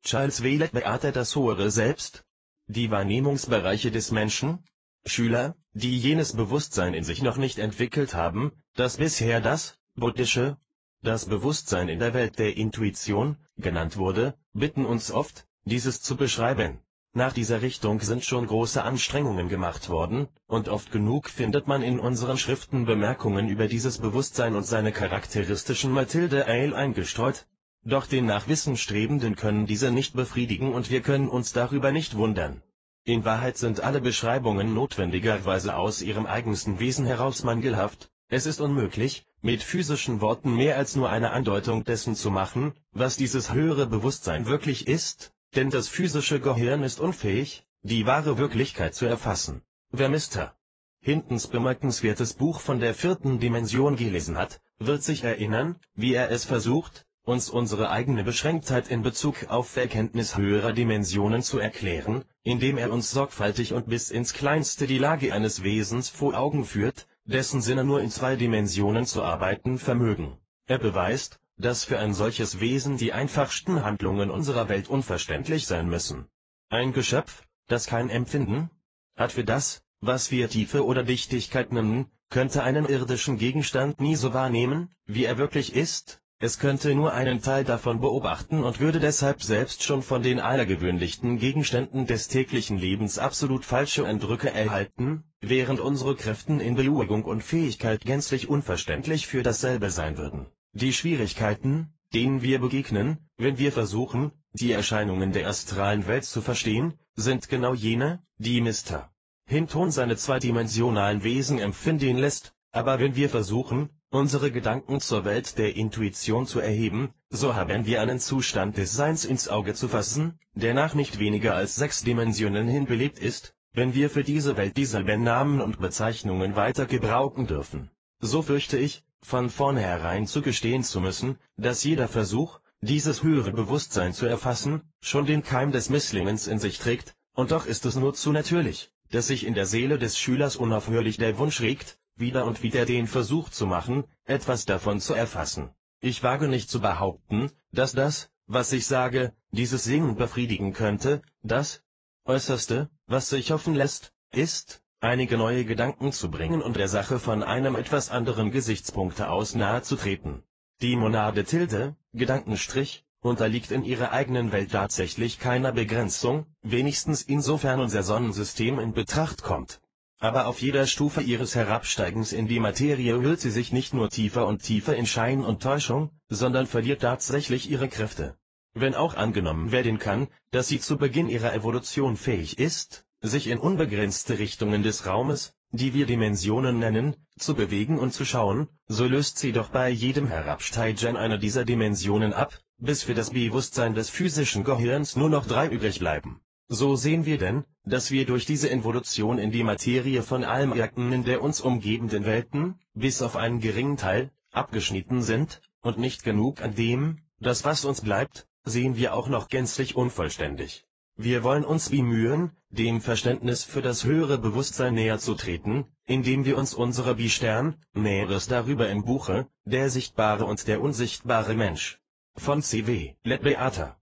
Charles W. Leadbeater: Das höhere Selbst. Die Wahrnehmungsbereiche des Menschen. Schüler, die jenes Bewusstsein in sich noch nicht entwickelt haben, das bisher das buddhische, das Bewusstsein in der Welt der Intuition, genannt wurde, bitten uns oft, dieses zu beschreiben. Nach dieser Richtung sind schon große Anstrengungen gemacht worden, und oft genug findet man in unseren Schriften Bemerkungen über dieses Bewusstsein und seine charakteristischen Mathilde Eil eingestreut. Doch den nach Wissen Strebenden können diese nicht befriedigen und wir können uns darüber nicht wundern. In Wahrheit sind alle Beschreibungen notwendigerweise aus ihrem eigensten Wesen heraus mangelhaft. Es ist unmöglich, mit physischen Worten mehr als nur eine Andeutung dessen zu machen, was dieses höhere Bewusstsein wirklich ist, denn das physische Gehirn ist unfähig, die wahre Wirklichkeit zu erfassen. Wer Mr. Hintons bemerkenswertes Buch von der 4. Dimension gelesen hat, wird sich erinnern, wie er es versucht, uns unsere eigene Beschränktheit in Bezug auf Erkenntnis höherer Dimensionen zu erklären, indem er uns sorgfältig und bis ins Kleinste die Lage eines Wesens vor Augen führt, dessen Sinne nur in 2 Dimensionen zu arbeiten vermögen. Er beweist, dass für ein solches Wesen die einfachsten Handlungen unserer Welt unverständlich sein müssen. Ein Geschöpf, das kein Empfinden hat für das, was wir Tiefe oder Dichtigkeit nennen, könnte einen irdischen Gegenstand nie so wahrnehmen, wie er wirklich ist. Es könnte nur einen Teil davon beobachten und würde deshalb selbst schon von den allergewöhnlichsten Gegenständen des täglichen Lebens absolut falsche Eindrücke erhalten, während unsere Kräfte in Bewegung und Fähigkeit gänzlich unverständlich für dasselbe sein würden. Die Schwierigkeiten, denen wir begegnen, wenn wir versuchen, die Erscheinungen der astralen Welt zu verstehen, sind genau jene, die Mr. Hinton seine zweidimensionalen Wesen empfinden lässt, aber wenn wir versuchen, unsere Gedanken zur Welt der Intuition zu erheben, so haben wir einen Zustand des Seins ins Auge zu fassen, der nach nicht weniger als 6 Dimensionen hin belebt ist, wenn wir für diese Welt dieselben Namen und Bezeichnungen weiter gebrauchen dürfen. So fürchte ich, von vornherein zugestehen zu müssen, dass jeder Versuch, dieses höhere Bewusstsein zu erfassen, schon den Keim des Misslingens in sich trägt, und doch ist es nur zu natürlich, dass sich in der Seele des Schülers unaufhörlich der Wunsch regt, wieder und wieder den Versuch zu machen, etwas davon zu erfassen. Ich wage nicht zu behaupten, dass das, was ich sage, dieses Singen befriedigen könnte. Das Äußerste, was sich hoffen lässt, ist, einige neue Gedanken zu bringen und der Sache von einem etwas anderen Gesichtspunkte aus nahezutreten. Die Monade Tilde, Gedankenstrich, unterliegt in ihrer eigenen Welt tatsächlich keiner Begrenzung, wenigstens insofern unser Sonnensystem in Betracht kommt. Aber auf jeder Stufe ihres Herabsteigens in die Materie hüllt sie sich nicht nur tiefer und tiefer in Schein und Täuschung, sondern verliert tatsächlich ihre Kräfte. Wenn auch angenommen werden kann, dass sie zu Beginn ihrer Evolution fähig ist, sich in unbegrenzte Richtungen des Raumes, die wir Dimensionen nennen, zu bewegen und zu schauen, so löst sie doch bei jedem Herabsteigen einer dieser Dimensionen ab, bis für das Bewusstsein des physischen Gehirns nur noch 3 übrig bleiben. So sehen wir denn, dass wir durch diese Evolution in die Materie von allem Erkennen der uns umgebenden Welten, bis auf einen geringen Teil, abgeschnitten sind, und nicht genug an dem, das was uns bleibt, sehen wir auch noch gänzlich unvollständig. Wir wollen uns bemühen, dem Verständnis für das höhere Bewusstsein näher zu treten, indem wir uns unsere Bi-Stern, Näheres darüber im Buche, Der sichtbare und der unsichtbare Mensch, von C.W. Leadbeater,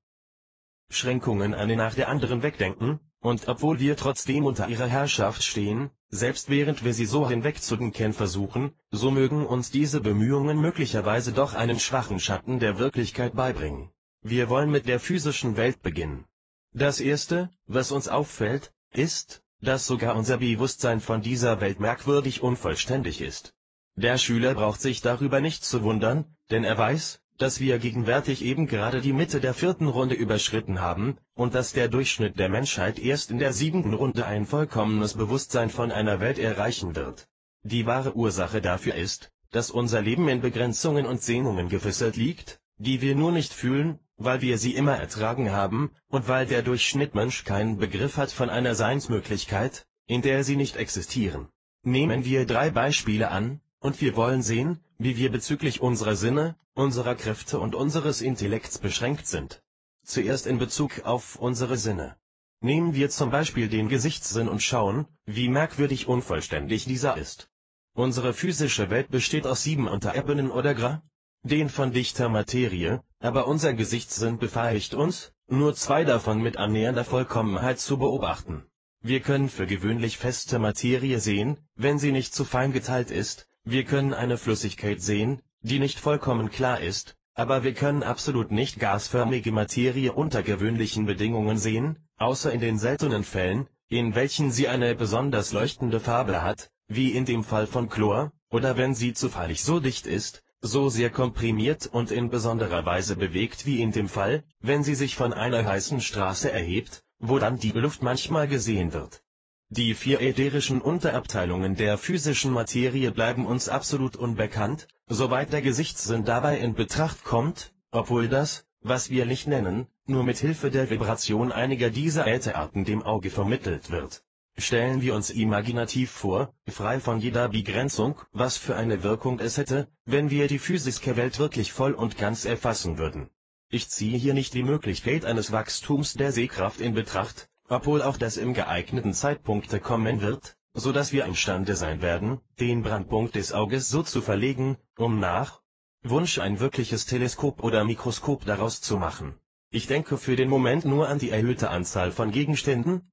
Schränkungen eine nach der anderen wegdenken, und obwohl wir trotzdem unter ihrer Herrschaft stehen, selbst während wir sie so hinwegzudenken versuchen, so mögen uns diese Bemühungen möglicherweise doch einen schwachen Schatten der Wirklichkeit beibringen. Wir wollen mit der physischen Welt beginnen. Das Erste, was uns auffällt, ist, dass sogar unser Bewusstsein von dieser Welt merkwürdig unvollständig ist. Der Schüler braucht sich darüber nicht zu wundern, denn er weiß, dass wir gegenwärtig eben gerade die Mitte der 4. Runde überschritten haben, und dass der Durchschnitt der Menschheit erst in der 7. Runde ein vollkommenes Bewusstsein von einer Welt erreichen wird. Die wahre Ursache dafür ist, dass unser Leben in Begrenzungen und Sehnungen gefesselt liegt, die wir nur nicht fühlen, weil wir sie immer ertragen haben, und weil der Durchschnittmensch keinen Begriff hat von einer Seinsmöglichkeit, in der sie nicht existieren. Nehmen wir 3 Beispiele an, und wir wollen sehen, wie wir bezüglich unserer Sinne, unserer Kräfte und unseres Intellekts beschränkt sind. Zuerst in Bezug auf unsere Sinne. Nehmen wir zum Beispiel den Gesichtssinn und schauen, wie merkwürdig unvollständig dieser ist. Unsere physische Welt besteht aus 7 Unterebenen oder den von dichter Materie, aber unser Gesichtssinn befähigt uns, nur 2 davon mit annähernder Vollkommenheit zu beobachten. Wir können für gewöhnlich feste Materie sehen, wenn sie nicht zu fein geteilt ist, wir können eine Flüssigkeit sehen, die nicht vollkommen klar ist, aber wir können absolut nicht gasförmige Materie unter gewöhnlichen Bedingungen sehen, außer in den seltenen Fällen, in welchen sie eine besonders leuchtende Farbe hat, wie in dem Fall von Chlor, oder wenn sie zufällig so dicht ist, so sehr komprimiert und in besonderer Weise bewegt wie in dem Fall, wenn sie sich von einer heißen Straße erhebt, wo dann die Luft manchmal gesehen wird. Die 4 ätherischen Unterabteilungen der physischen Materie bleiben uns absolut unbekannt, soweit der Gesichtssinn dabei in Betracht kommt, obwohl das, was wir Licht nennen, nur mit Hilfe der Vibration einiger dieser Ätherarten dem Auge vermittelt wird. Stellen wir uns imaginativ vor, frei von jeder Begrenzung, was für eine Wirkung es hätte, wenn wir die physische Welt wirklich voll und ganz erfassen würden. Ich ziehe hier nicht die Möglichkeit eines Wachstums der Sehkraft in Betracht, obwohl auch das im geeigneten Zeitpunkt kommen wird, so dass wir imstande sein werden, den Brandpunkt des Auges so zu verlegen, nach Wunsch ein wirkliches Teleskop oder Mikroskop daraus zu machen. Ich denke für den Moment nur an die erhöhte Anzahl von Gegenständen,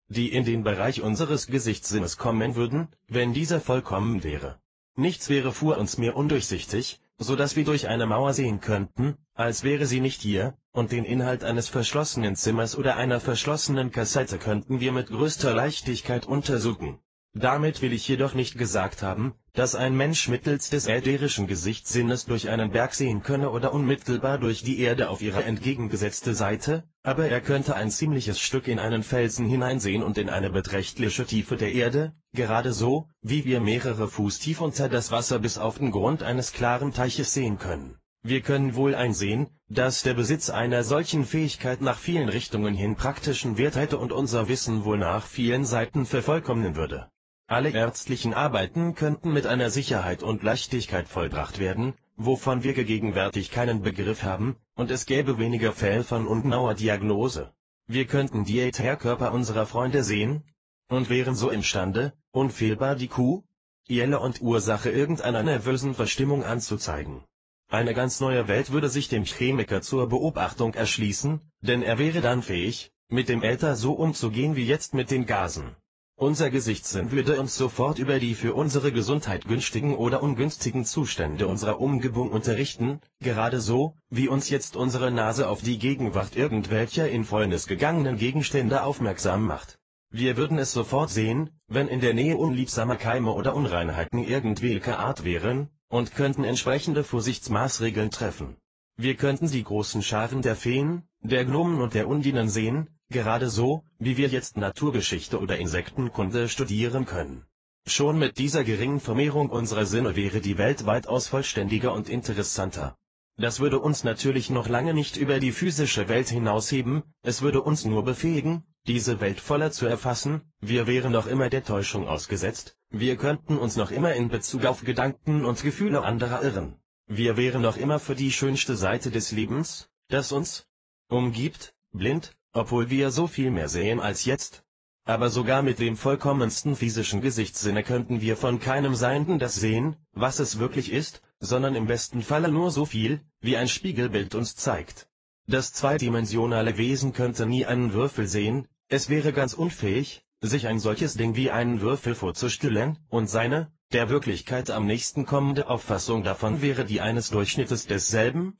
die in den Bereich unseres Gesichtssinnes kommen würden, wenn dieser vollkommen wäre. Nichts wäre vor uns mehr undurchsichtig, so dass wir durch eine Mauer sehen könnten, als wäre sie nicht hier, und den Inhalt eines verschlossenen Zimmers oder einer verschlossenen Kassette könnten wir mit größter Leichtigkeit untersuchen. Damit will ich jedoch nicht gesagt haben, dass ein Mensch mittels des ätherischen Gesichtssinnes durch einen Berg sehen könne oder unmittelbar durch die Erde auf ihre entgegengesetzte Seite, aber er könnte ein ziemliches Stück in einen Felsen hineinsehen und in eine beträchtliche Tiefe der Erde, gerade so, wie wir mehrere Fuß tief unter das Wasser bis auf den Grund eines klaren Teiches sehen können. Wir können wohl einsehen, dass der Besitz einer solchen Fähigkeit nach vielen Richtungen hin praktischen Wert hätte und unser Wissen wohl nach vielen Seiten vervollkommnen würde. Alle ärztlichen Arbeiten könnten mit einer Sicherheit und Leichtigkeit vollbracht werden, wovon wir gegenwärtig keinen Begriff haben, und es gäbe weniger Fälle von ungenauer Diagnose. Wir könnten die Ätherkörper unserer Freunde sehen, und wären so imstande, unfehlbar die Quelle und Ursache irgendeiner nervösen Verstimmung anzuzeigen. Eine ganz neue Welt würde sich dem Chemiker zur Beobachtung erschließen, denn er wäre dann fähig, mit dem Äther so umzugehen wie jetzt mit den Gasen. Unser Gesichtssinn würde uns sofort über die für unsere Gesundheit günstigen oder ungünstigen Zustände unserer Umgebung unterrichten, gerade so, wie uns jetzt unsere Nase auf die Gegenwart irgendwelcher in Fäulnis gegangenen Gegenstände aufmerksam macht. Wir würden es sofort sehen, wenn in der Nähe unliebsamer Keime oder Unreinheiten irgendwelcher Art wären, und könnten entsprechende Vorsichtsmaßregeln treffen. Wir könnten die großen Scharen der Feen, der Gnomen und der Undinen sehen, gerade so, wie wir jetzt Naturgeschichte oder Insektenkunde studieren können. Schon mit dieser geringen Vermehrung unserer Sinne wäre die Welt weitaus vollständiger und interessanter. Das würde uns natürlich noch lange nicht über die physische Welt hinausheben, es würde uns nur befähigen, diese Welt voller zu erfassen, wir wären noch immer der Täuschung ausgesetzt, wir könnten uns noch immer in Bezug auf Gedanken und Gefühle anderer irren. Wir wären noch immer für die schönste Seite des Lebens, das uns umgibt, blind, obwohl wir so viel mehr sehen als jetzt. Aber sogar mit dem vollkommensten physischen Gesichtssinne könnten wir von keinem Seienden das sehen, was es wirklich ist, sondern im besten Falle nur so viel, wie ein Spiegelbild uns zeigt. Das zweidimensionale Wesen könnte nie einen Würfel sehen, es wäre ganz unfähig, sich ein solches Ding wie einen Würfel vorzustellen, und seine, der Wirklichkeit am nächsten kommende Auffassung davon wäre die eines Durchschnittes desselben,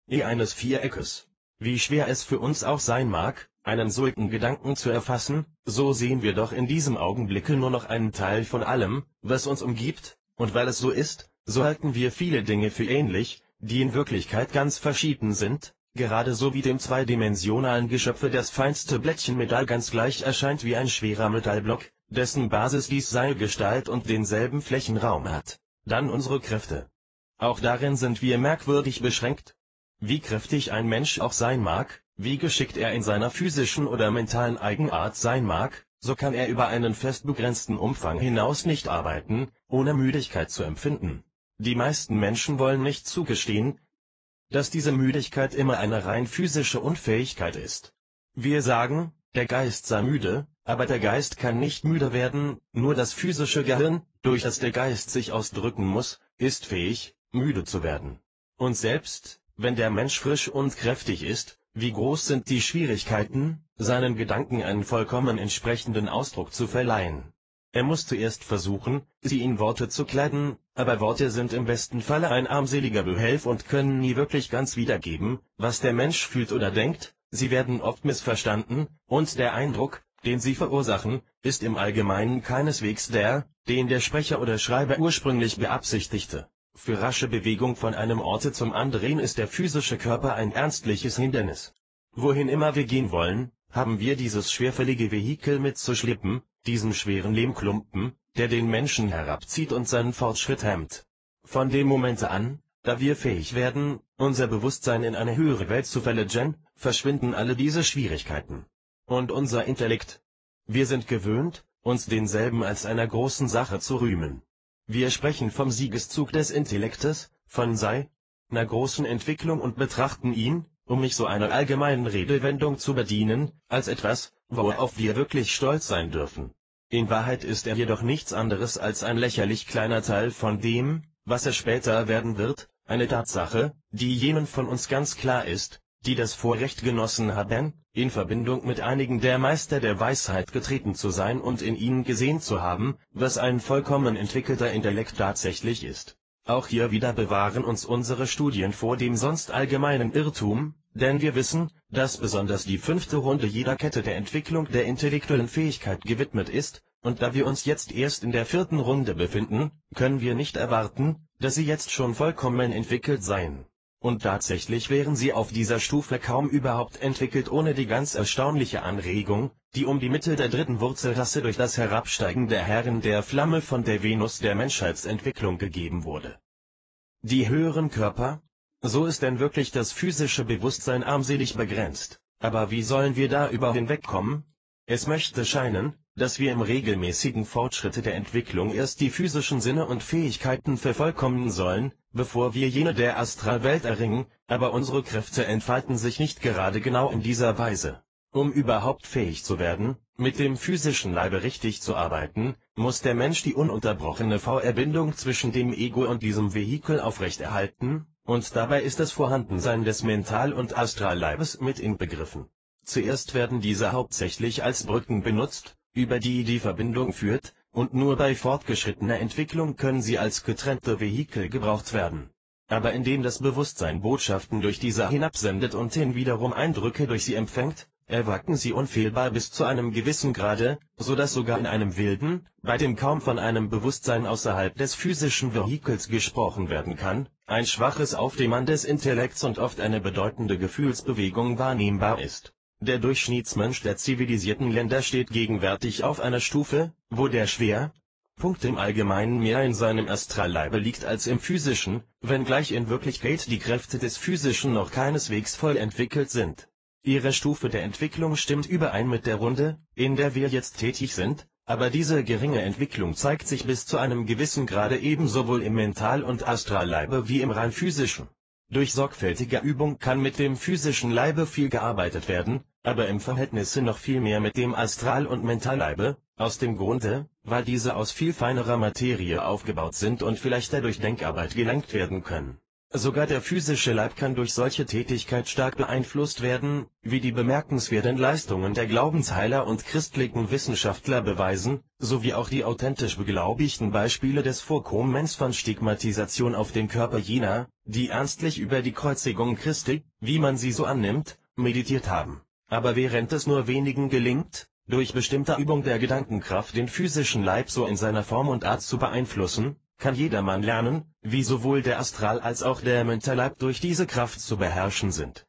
eines Viereckes. Wie schwer es für uns auch sein mag, einen solchen Gedanken zu erfassen, so sehen wir doch in diesem Augenblicke nur noch einen Teil von allem, was uns umgibt, und weil es so ist, so halten wir viele Dinge für ähnlich, die in Wirklichkeit ganz verschieden sind, gerade so wie dem zweidimensionalen Geschöpfe das feinste Blättchen Metall ganz gleich erscheint wie ein schwerer Metallblock, dessen Basis die Seilgestalt und denselben Flächenraum hat. Dann unsere Kräfte. Auch darin sind wir merkwürdig beschränkt. Wie kräftig ein Mensch auch sein mag, wie geschickt er in seiner physischen oder mentalen Eigenart sein mag, so kann er über einen fest begrenzten Umfang hinaus nicht arbeiten, ohne Müdigkeit zu empfinden. Die meisten Menschen wollen nicht zugestehen, dass diese Müdigkeit immer eine rein physische Unfähigkeit ist. Wir sagen, der Geist sei müde, aber der Geist kann nicht müde werden, nur das physische Gehirn, durch das der Geist sich ausdrücken muss, ist fähig, müde zu werden. Und selbst, wenn der Mensch frisch und kräftig ist, Wie groß sind die Schwierigkeiten, seinen Gedanken einen vollkommen entsprechenden Ausdruck zu verleihen. Er muss zuerst versuchen, sie in Worte zu kleiden, aber Worte sind im besten Falle ein armseliger Behelf und können nie wirklich ganz wiedergeben, was der Mensch fühlt oder denkt, sie werden oft missverstanden, und der Eindruck, den sie verursachen, ist im Allgemeinen keineswegs der, den der Sprecher oder Schreiber ursprünglich beabsichtigte. Für rasche Bewegung von einem Orte zum anderen ist der physische Körper ein ernstliches Hindernis. Wohin immer wir gehen wollen, haben wir dieses schwerfällige Vehikel mitzuschleppen, diesen schweren Lehmklumpen, der den Menschen herabzieht und seinen Fortschritt hemmt. Von dem Moment an, da wir fähig werden, unser Bewusstsein in eine höhere Welt zu verlegen, verschwinden alle diese Schwierigkeiten. Und unser Intellekt? Wir sind gewöhnt, uns denselben als einer großen Sache zu rühmen. Wir sprechen vom Siegeszug des Intellektes, von seiner großen Entwicklung und betrachten ihn, um mich so einer allgemeinen Redewendung zu bedienen, als etwas, worauf wir wirklich stolz sein dürfen. In Wahrheit ist er jedoch nichts anderes als ein lächerlich kleiner Teil von dem, was er später werden wird, eine Tatsache, die jenen von uns ganz klar ist, die das Vorrecht genossen haben, in Verbindung mit einigen der Meister der Weisheit getreten zu sein und in ihnen gesehen zu haben, was ein vollkommen entwickelter Intellekt tatsächlich ist. Auch hier wieder bewahren uns unsere Studien vor dem sonst allgemeinen Irrtum, denn wir wissen, dass besonders die 5. Runde jeder Kette der Entwicklung der intellektuellen Fähigkeit gewidmet ist, und da wir uns jetzt erst in der 4. Runde befinden, können wir nicht erwarten, dass sie jetzt schon vollkommen entwickelt seien. Und tatsächlich wären sie auf dieser Stufe kaum überhaupt entwickelt ohne die ganz erstaunliche Anregung, die um die Mitte der 3. Wurzelrasse durch das Herabsteigen der Herren der Flamme von der Venus der Menschheitsentwicklung gegeben wurde. Die höheren Körper? So ist denn wirklich das physische Bewusstsein armselig begrenzt. Aber wie sollen wir da hinwegkommen? Es möchte scheinen, dass wir im regelmäßigen Fortschritt der Entwicklung erst die physischen Sinne und Fähigkeiten vervollkommnen sollen, bevor wir jene der Astralwelt erringen, aber unsere Kräfte entfalten sich nicht gerade genau in dieser Weise. Um überhaupt fähig zu werden, mit dem physischen Leibe richtig zu arbeiten, muss der Mensch die ununterbrochene VR-Bindung zwischen dem Ego und diesem Vehikel aufrechterhalten, und dabei ist das Vorhandensein des Mental- und Astralleibes mit inbegriffen. Zuerst werden diese hauptsächlich als Brücken benutzt, über die die Verbindung führt, und nur bei fortgeschrittener Entwicklung können sie als getrennte Vehikel gebraucht werden. Aber indem das Bewusstsein Botschaften durch diese hinabsendet und wiederum Eindrücke durch sie empfängt, erwachsen sie unfehlbar bis zu einem gewissen Grade, so dass sogar in einem wilden, bei dem kaum von einem Bewusstsein außerhalb des physischen Vehikels gesprochen werden kann, ein schwaches Aufdämmern des Intellekts und oft eine bedeutende Gefühlsbewegung wahrnehmbar ist. Der Durchschnittsmensch der zivilisierten Länder steht gegenwärtig auf einer Stufe, wo der Schwerpunkt im Allgemeinen mehr in seinem Astralleibe liegt als im physischen, wenngleich in Wirklichkeit die Kräfte des physischen noch keineswegs voll entwickelt sind. Ihre Stufe der Entwicklung stimmt überein mit der Runde, in der wir jetzt tätig sind, aber diese geringe Entwicklung zeigt sich bis zu einem gewissen Grade ebensowohl im Mental- und Astralleibe wie im rein physischen. Durch sorgfältige Übung kann mit dem physischen Leibe viel gearbeitet werden, aber im Verhältnis noch viel mehr mit dem Astral- und Mentalleibe, aus dem Grunde, weil diese aus viel feinerer Materie aufgebaut sind und vielleicht dadurch Denkarbeit gelenkt werden können. Sogar der physische Leib kann durch solche Tätigkeit stark beeinflusst werden, wie die bemerkenswerten Leistungen der Glaubensheiler und christlichen Wissenschaftler beweisen, sowie auch die authentisch beglaubigten Beispiele des Vorkommens von Stigmatisation auf dem Körper jener, die ernstlich über die Kreuzigung Christi, wie man sie so annimmt, meditiert haben. Aber während es nur wenigen gelingt, durch bestimmte Übung der Gedankenkraft den physischen Leib so in seiner Form und Art zu beeinflussen, kann jedermann lernen, wie sowohl der Astral- als auch der Mentalleib durch diese Kraft zu beherrschen sind.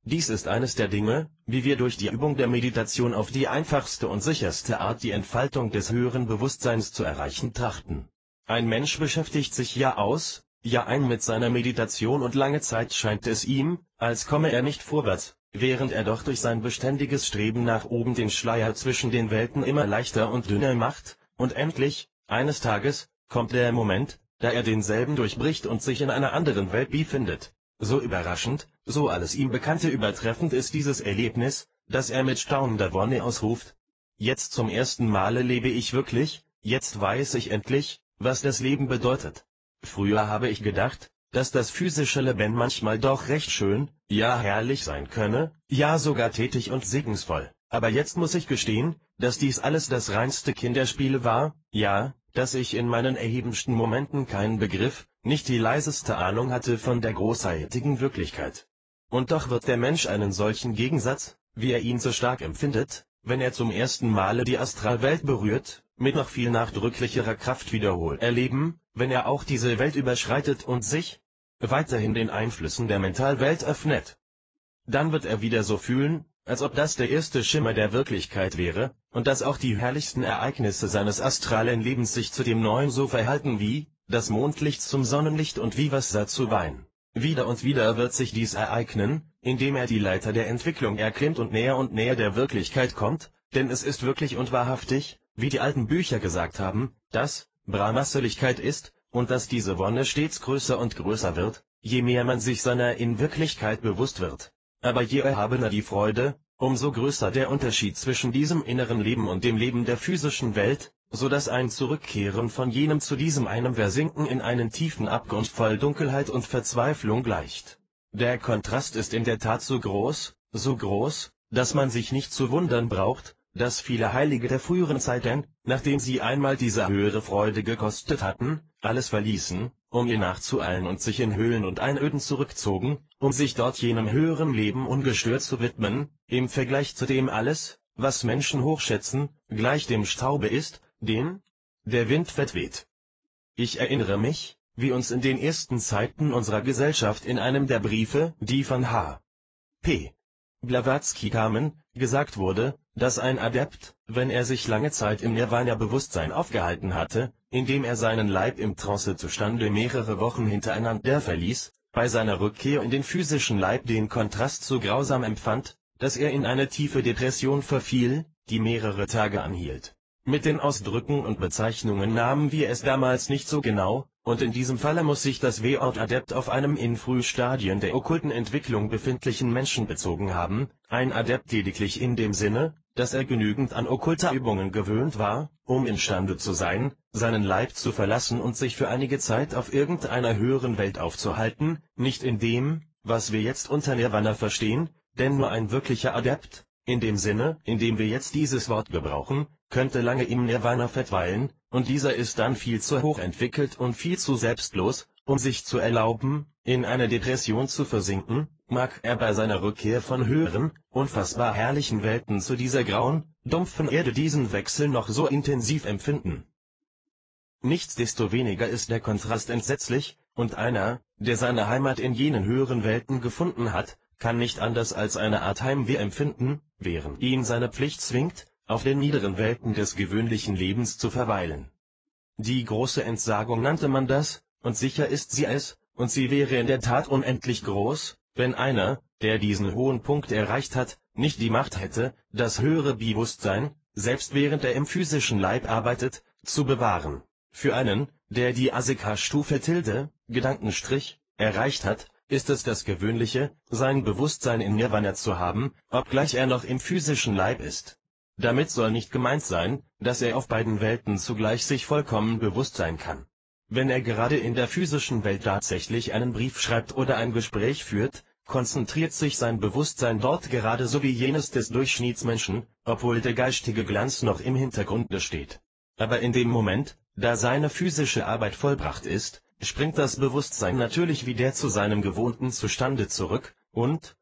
Dies ist eines der Dinge, wie wir durch die Übung der Meditation auf die einfachste und sicherste Art die Entfaltung des höheren Bewusstseins zu erreichen trachten. Ein Mensch beschäftigt sich Jahr aus, Jahr ein mit seiner Meditation und lange Zeit scheint es ihm, als komme er nicht vorwärts, während er doch durch sein beständiges Streben nach oben den Schleier zwischen den Welten immer leichter und dünner macht, und endlich, eines Tages, kommt der Moment, da er denselben durchbricht und sich in einer anderen Welt befindet. So überraschend, so alles ihm Bekannte übertreffend ist dieses Erlebnis, dass er mit staunender Wonne ausruft: Jetzt zum ersten Male lebe ich wirklich, jetzt weiß ich endlich, was das Leben bedeutet. Früher habe ich gedacht, dass das physische Leben manchmal doch recht schön, ja herrlich sein könne, ja sogar tätig und segensvoll. Aber jetzt muss ich gestehen, dass dies alles das reinste Kinderspiel war, ja, dass ich in meinen erhebensten Momenten keinen Begriff, nicht die leiseste Ahnung hatte von der großartigen Wirklichkeit. Und doch wird der Mensch einen solchen Gegensatz, wie er ihn so stark empfindet, wenn er zum ersten Male die Astralwelt berührt, mit noch viel nachdrücklicherer Kraft wiederholt erleben, wenn er auch diese Welt überschreitet und sich weiterhin den Einflüssen der Mentalwelt öffnet. Dann wird er wieder so fühlen, als ob das der erste Schimmer der Wirklichkeit wäre, und dass auch die herrlichsten Ereignisse seines astralen Lebens sich zu dem Neuen so verhalten wie das Mondlicht zum Sonnenlicht und wie Wasser zu Wein. Wieder und wieder wird sich dies ereignen, indem er die Leiter der Entwicklung erklimmt und näher der Wirklichkeit kommt, denn es ist wirklich und wahrhaftig, wie die alten Bücher gesagt haben, dass Brahmaseligkeit ist, und dass diese Wonne stets größer und größer wird, je mehr man sich seiner in Wirklichkeit bewusst wird. Aber je erhabener die Freude, umso größer der Unterschied zwischen diesem inneren Leben und dem Leben der physischen Welt, so dass ein Zurückkehren von jenem zu diesem einem Versinken in einen tiefen Abgrund voll Dunkelheit und Verzweiflung gleicht. Der Kontrast ist in der Tat so groß, dass man sich nicht zu wundern braucht, dass viele Heilige der früheren Zeiten, nachdem sie einmal diese höhere Freude gekostet hatten, alles verließen, um ihr nachzueilen und sich in Höhlen und Einöden zurückzogen, um sich dort jenem höheren Leben ungestört zu widmen, im Vergleich zu dem alles, was Menschen hochschätzen, gleich dem Staube ist, den der Wind verweht. Ich erinnere mich, wie uns in den ersten Zeiten unserer Gesellschaft in einem der Briefe, die von H.P. Blavatsky kamen, gesagt wurde, dass ein Adept, wenn er sich lange Zeit im Nirvana-Bewusstsein aufgehalten hatte, indem er seinen Leib im Trance-Zustande mehrere Wochen hintereinander verließ, bei seiner Rückkehr in den physischen Leib den Kontrast so grausam empfand, dass er in eine tiefe Depression verfiel, die mehrere Tage anhielt. Mit den Ausdrücken und Bezeichnungen nahmen wir es damals nicht so genau, und in diesem Falle muss sich das W-Wort Adept auf einem in Frühstadien der okkulten Entwicklung befindlichen Menschen bezogen haben, ein Adept lediglich in dem Sinne, dass er genügend an okkulter Übungen gewöhnt war, um imstande zu sein, seinen Leib zu verlassen und sich für einige Zeit auf irgendeiner höheren Welt aufzuhalten, nicht in dem, was wir jetzt unter Nirvana verstehen, denn nur ein wirklicher Adept, in dem Sinne, in dem wir jetzt dieses Wort gebrauchen, könnte lange im Nirvana verweilen, und dieser ist dann viel zu hoch entwickelt und viel zu selbstlos, um sich zu erlauben, in eine Depression zu versinken, mag er bei seiner Rückkehr von höheren, unfassbar herrlichen Welten zu dieser grauen, dumpfen Erde diesen Wechsel noch so intensiv empfinden. Nichtsdestoweniger ist der Kontrast entsetzlich, und einer, der seine Heimat in jenen höheren Welten gefunden hat, kann nicht anders als eine Art Heimweh empfinden, während ihn seine Pflicht zwingt, auf den niederen Welten des gewöhnlichen Lebens zu verweilen. Die große Entsagung nannte man das, und sicher ist sie es, und sie wäre in der Tat unendlich groß, wenn einer, der diesen hohen Punkt erreicht hat, nicht die Macht hätte, das höhere Bewusstsein, selbst während er im physischen Leib arbeitet, zu bewahren. Für einen, der die Asika-Stufe Gedankenstrich, erreicht hat, ist es das Gewöhnliche, sein Bewusstsein in Nirvana zu haben, obgleich er noch im physischen Leib ist. Damit soll nicht gemeint sein, dass er auf beiden Welten zugleich sich vollkommen bewusst sein kann. Wenn er gerade in der physischen Welt tatsächlich einen Brief schreibt oder ein Gespräch führt, konzentriert sich sein Bewusstsein dort gerade so wie jenes des Durchschnittsmenschen, obwohl der geistige Glanz noch im Hintergrund steht. Aber in dem Moment, da seine physische Arbeit vollbracht ist, springt das Bewusstsein natürlich wieder zu seinem gewohnten Zustande zurück, und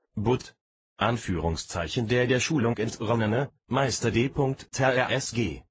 Anführungszeichen der Schulung entronnene, Meister D.TRSG.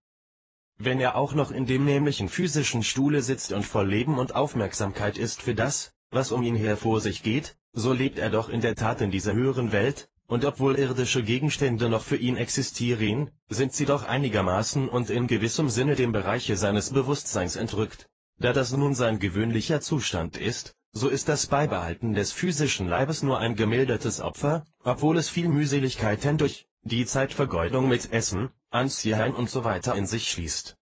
Wenn er auch noch in dem nämlichen physischen Stuhle sitzt und voll Leben und Aufmerksamkeit ist für das, was um ihn her vor sich geht, so lebt er doch in der Tat in dieser höheren Welt, und obwohl irdische Gegenstände noch für ihn existieren, sind sie doch einigermaßen und in gewissem Sinne dem Bereiche seines Bewusstseins entrückt. Da das nun sein gewöhnlicher Zustand ist, so ist das Beibehalten des physischen Leibes nur ein gemildertes Opfer, obwohl es viel Mühseligkeiten durch die Zeitvergeudung mit Essen, Anziehen und so weiter in sich schließt.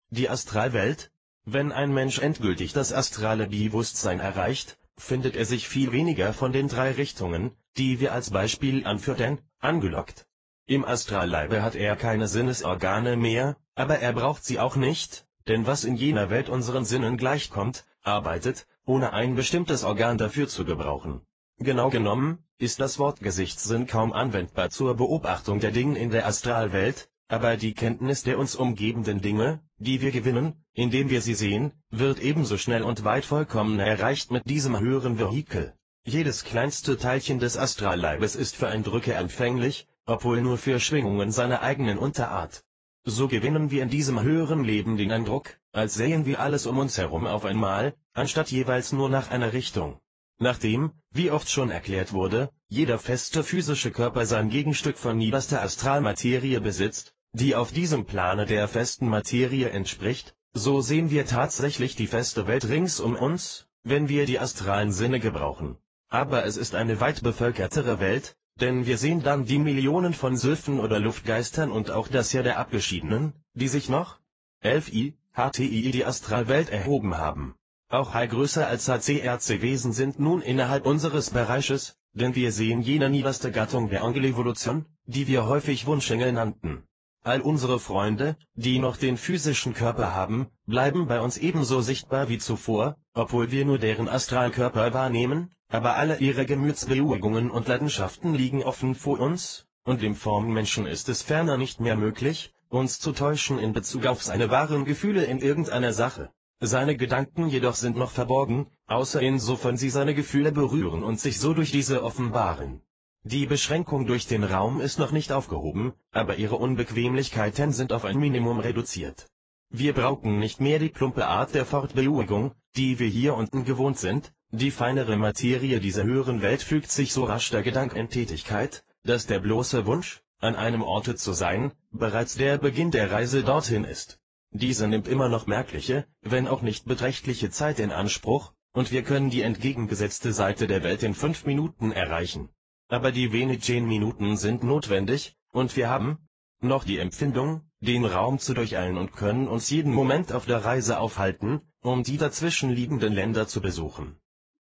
Die Astralwelt: Wenn ein Mensch endgültig das astrale Bewusstsein erreicht, findet er sich viel weniger von den 3 Richtungen, die wir als Beispiel anführten, angelockt. Im Astralleibe hat er keine Sinnesorgane mehr, aber er braucht sie auch nicht, denn was in jener Welt unseren Sinnen gleichkommt, arbeitet, ohne ein bestimmtes Organ dafür zu gebrauchen. Genau genommen, ist das Wort Gesichtssinn kaum anwendbar zur Beobachtung der Dinge in der Astralwelt, aber die Kenntnis der uns umgebenden Dinge, die wir gewinnen, indem wir sie sehen, wird ebenso schnell und weit vollkommen erreicht mit diesem höheren Vehikel. Jedes kleinste Teilchen des Astralleibes ist für Eindrücke empfänglich, obwohl nur für Schwingungen seiner eigenen Unterart. So gewinnen wir in diesem höheren Leben den Eindruck, als sähen wir alles um uns herum auf einmal, anstatt jeweils nur nach einer Richtung. Nachdem, wie oft schon erklärt wurde, jeder feste physische Körper sein Gegenstück von niederster Astralmaterie besitzt, die auf diesem Plane der festen Materie entspricht, so sehen wir tatsächlich die feste Welt rings um uns, wenn wir die astralen Sinne gebrauchen. Aber es ist eine weit bevölkertere Welt, denn wir sehen dann die Millionen von Sylphen oder Luftgeistern und auch das Heer der Abgeschiedenen, die sich noch 11i, HTI die Astralwelt erhoben haben. Auch größer als HCRC-Wesen sind nun innerhalb unseres Bereiches, denn wir sehen jene niederste Gattung der Angelevolution, die wir häufig Wunschengel nannten. All unsere Freunde, die noch den physischen Körper haben, bleiben bei uns ebenso sichtbar wie zuvor, obwohl wir nur deren Astralkörper wahrnehmen, aber alle ihre Gemütsbewegungen und Leidenschaften liegen offen vor uns, und dem Formmenschen ist es ferner nicht mehr möglich, uns zu täuschen in Bezug auf seine wahren Gefühle in irgendeiner Sache. Seine Gedanken jedoch sind noch verborgen, außer insofern sie seine Gefühle berühren und sich so durch diese offenbaren. Die Beschränkung durch den Raum ist noch nicht aufgehoben, aber ihre Unbequemlichkeiten sind auf ein Minimum reduziert. Wir brauchen nicht mehr die plumpe Art der Fortbewegung, die wir hier unten gewohnt sind, die feinere Materie dieser höheren Welt fügt sich so rasch der Gedanke in Tätigkeit, dass der bloße Wunsch, an einem Orte zu sein, bereits der Beginn der Reise dorthin ist. Diese nimmt immer noch merkliche, wenn auch nicht beträchtliche Zeit in Anspruch, und wir können die entgegengesetzte Seite der Welt in 5 Minuten erreichen. Aber die wenigen Minuten sind notwendig, und wir haben noch die Empfindung, den Raum zu durcheilen und können uns jeden Moment auf der Reise aufhalten, um die dazwischen liegenden Länder zu besuchen.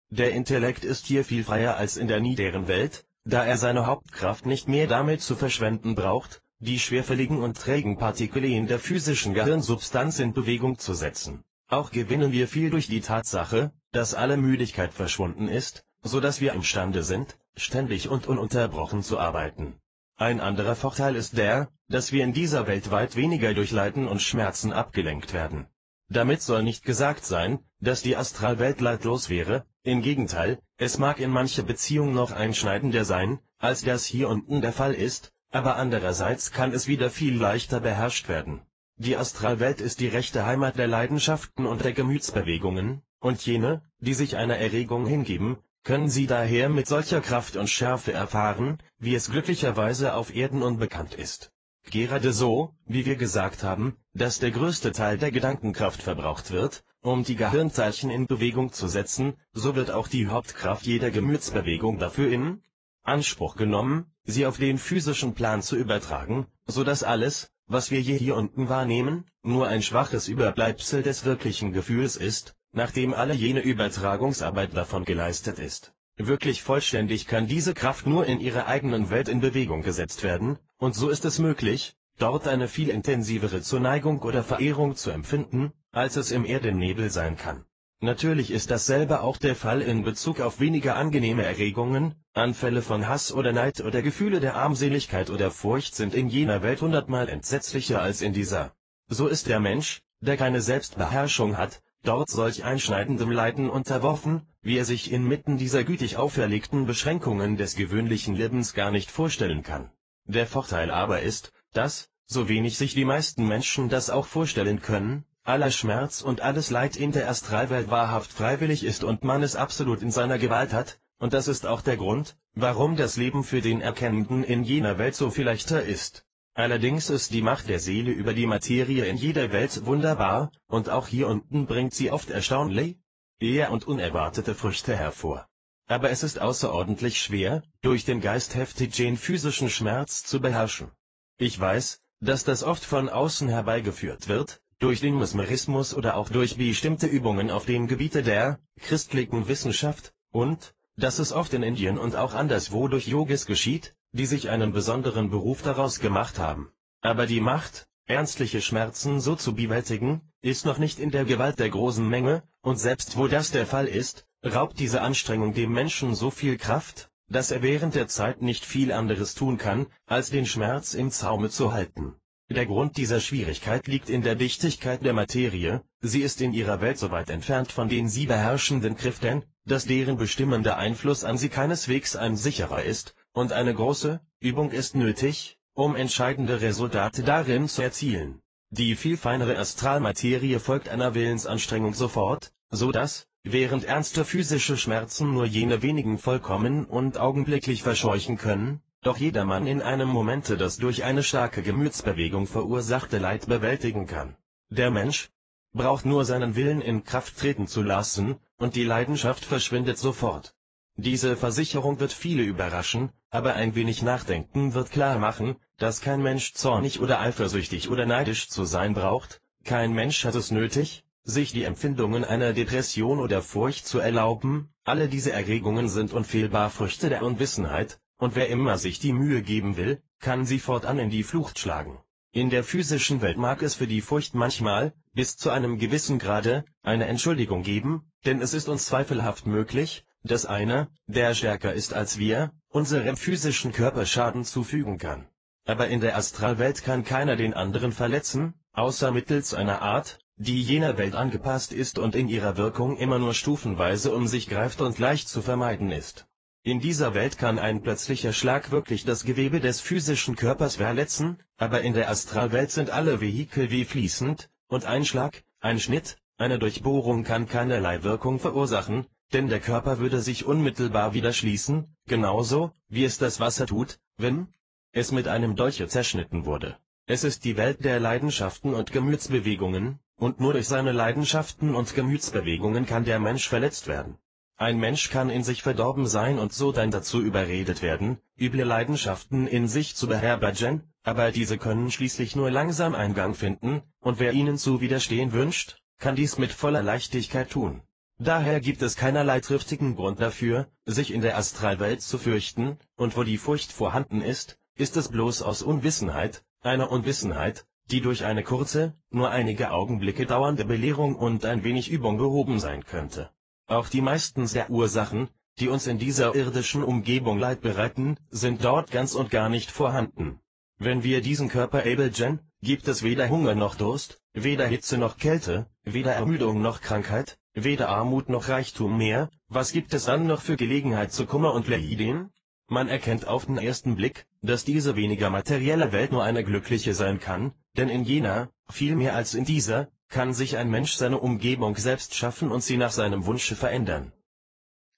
Der Intellekt ist hier viel freier als in der niederen Welt, da er seine Hauptkraft nicht mehr damit zu verschwenden braucht, die schwerfälligen und trägen Partikeln der physischen Gehirnsubstanz in Bewegung zu setzen. Auch gewinnen wir viel durch die Tatsache, dass alle Müdigkeit verschwunden ist, so dass wir imstande sind, ständig und ununterbrochen zu arbeiten. Ein anderer Vorteil ist der, dass wir in dieser Welt weit weniger durch Leiden und Schmerzen abgelenkt werden. Damit soll nicht gesagt sein, dass die Astralwelt leidlos wäre, im Gegenteil, es mag in mancher Beziehung noch einschneidender sein, als das hier unten der Fall ist, aber andererseits kann es wieder viel leichter beherrscht werden. Die Astralwelt ist die rechte Heimat der Leidenschaften und der Gemütsbewegungen, und jene, die sich einer Erregung hingeben, können sie daher mit solcher Kraft und Schärfe erfahren, wie es glücklicherweise auf Erden unbekannt ist. Gerade so, wie wir gesagt haben, dass der größte Teil der Gedankenkraft verbraucht wird, um die Gehirnteilchen in Bewegung zu setzen, so wird auch die Hauptkraft jeder Gemütsbewegung dafür in Anspruch genommen, sie auf den physischen Plan zu übertragen, so dass alles, was wir hier unten wahrnehmen, nur ein schwaches Überbleibsel des wirklichen Gefühls ist, nachdem alle jene Übertragungsarbeit davon geleistet ist. Wirklich vollständig kann diese Kraft nur in ihrer eigenen Welt in Bewegung gesetzt werden, und so ist es möglich, dort eine viel intensivere Zuneigung oder Verehrung zu empfinden, als es im Erdennebel sein kann. Natürlich ist dasselbe auch der Fall in Bezug auf weniger angenehme Erregungen, Anfälle von Hass oder Neid oder Gefühle der Armseligkeit oder Furcht sind in jener Welt 100-mal entsetzlicher als in dieser. So ist der Mensch, der keine Selbstbeherrschung hat, dort solch einschneidendem Leiden unterworfen, wie er sich inmitten dieser gütig auferlegten Beschränkungen des gewöhnlichen Lebens gar nicht vorstellen kann. Der Vorteil aber ist, dass, so wenig sich die meisten Menschen das auch vorstellen können, aller Schmerz und alles Leid in der Astralwelt wahrhaft freiwillig ist und man es absolut in seiner Gewalt hat, und das ist auch der Grund, warum das Leben für den Erkennenden in jener Welt so viel leichter ist. Allerdings ist die Macht der Seele über die Materie in jeder Welt wunderbar, und auch hier unten bringt sie oft erstaunlich und unerwartete Früchte hervor. Aber es ist außerordentlich schwer, durch den Geist heftigen physischen Schmerz zu beherrschen. Ich weiß, dass das oft von außen herbeigeführt wird, durch den Mesmerismus oder auch durch bestimmte Übungen auf dem Gebiete der christlichen Wissenschaft, und, dass es oft in Indien und auch anderswo durch Yogis geschieht, die sich einen besonderen Beruf daraus gemacht haben. Aber die Macht, Ernstliche Schmerzen so zu bewältigen, ist noch nicht in der Gewalt der großen Menge, und selbst wo das der Fall ist, raubt diese Anstrengung dem Menschen so viel Kraft, dass er während der Zeit nicht viel anderes tun kann, als den Schmerz im Zaume zu halten. Der Grund dieser Schwierigkeit liegt in der Dichtigkeit der Materie, sie ist in ihrer Welt so weit entfernt von den sie beherrschenden Kräften, dass deren bestimmender Einfluss an sie keineswegs ein sicherer ist, und eine große Übung ist nötig, um entscheidende Resultate darin zu erzielen. Die viel feinere Astralmaterie folgt einer Willensanstrengung sofort, so dass, während ernste physische Schmerzen nur jene wenigen vollkommen und augenblicklich verscheuchen können, doch jedermann in einem Momente das durch eine starke Gemütsbewegung verursachte Leid bewältigen kann. Der Mensch braucht nur seinen Willen in Kraft treten zu lassen, und die Leidenschaft verschwindet sofort. Diese Versicherung wird viele überraschen, aber ein wenig Nachdenken wird klar machen, dass kein Mensch zornig oder eifersüchtig oder neidisch zu sein braucht, kein Mensch hat es nötig, sich die Empfindungen einer Depression oder Furcht zu erlauben, alle diese Erregungen sind unfehlbar Früchte der Unwissenheit, und wer immer sich die Mühe geben will, kann sie fortan in die Flucht schlagen. In der physischen Welt mag es für die Furcht manchmal, bis zu einem gewissen Grade, eine Entschuldigung geben, denn es ist uns zweifelhaft möglich, dass einer, der stärker ist als wir, unserem physischen Körper Schaden zufügen kann. Aber in der Astralwelt kann keiner den anderen verletzen, außer mittels einer Art, die jener Welt angepasst ist und in ihrer Wirkung immer nur stufenweise um sich greift und leicht zu vermeiden ist. In dieser Welt kann ein plötzlicher Schlag wirklich das Gewebe des physischen Körpers verletzen, aber in der Astralwelt sind alle Vehikel wie fließend, und ein Schlag, ein Schnitt, eine Durchbohrung kann keinerlei Wirkung verursachen, denn der Körper würde sich unmittelbar wieder schließen, genauso, wie es das Wasser tut, wenn es mit einem Dolche zerschnitten wurde. Es ist die Welt der Leidenschaften und Gemütsbewegungen, und nur durch seine Leidenschaften und Gemütsbewegungen kann der Mensch verletzt werden. Ein Mensch kann in sich verdorben sein und so dann dazu überredet werden, üble Leidenschaften in sich zu beherbergen, aber diese können schließlich nur langsam Eingang finden, und wer ihnen zu widerstehen wünscht, kann dies mit voller Leichtigkeit tun. Daher gibt es keinerlei triftigen Grund dafür, sich in der Astralwelt zu fürchten, und wo die Furcht vorhanden ist es bloß aus Unwissenheit, einer Unwissenheit, die durch eine kurze, nur einige Augenblicke dauernde Belehrung und ein wenig Übung behoben sein könnte. Auch die meisten der Ursachen, die uns in dieser irdischen Umgebung Leid bereiten, sind dort ganz und gar nicht vorhanden. Wenn wir diesen Körper abelgen, gibt es weder Hunger noch Durst, weder Hitze noch Kälte, weder Ermüdung noch Krankheit, weder Armut noch Reichtum mehr. Was gibt es dann noch für Gelegenheit zu Kummer und Leiden? Man erkennt auf den ersten Blick, dass diese weniger materielle Welt nur eine glückliche sein kann, denn in jener, viel mehr als in dieser, kann sich ein Mensch seine Umgebung selbst schaffen und sie nach seinem Wunsche verändern.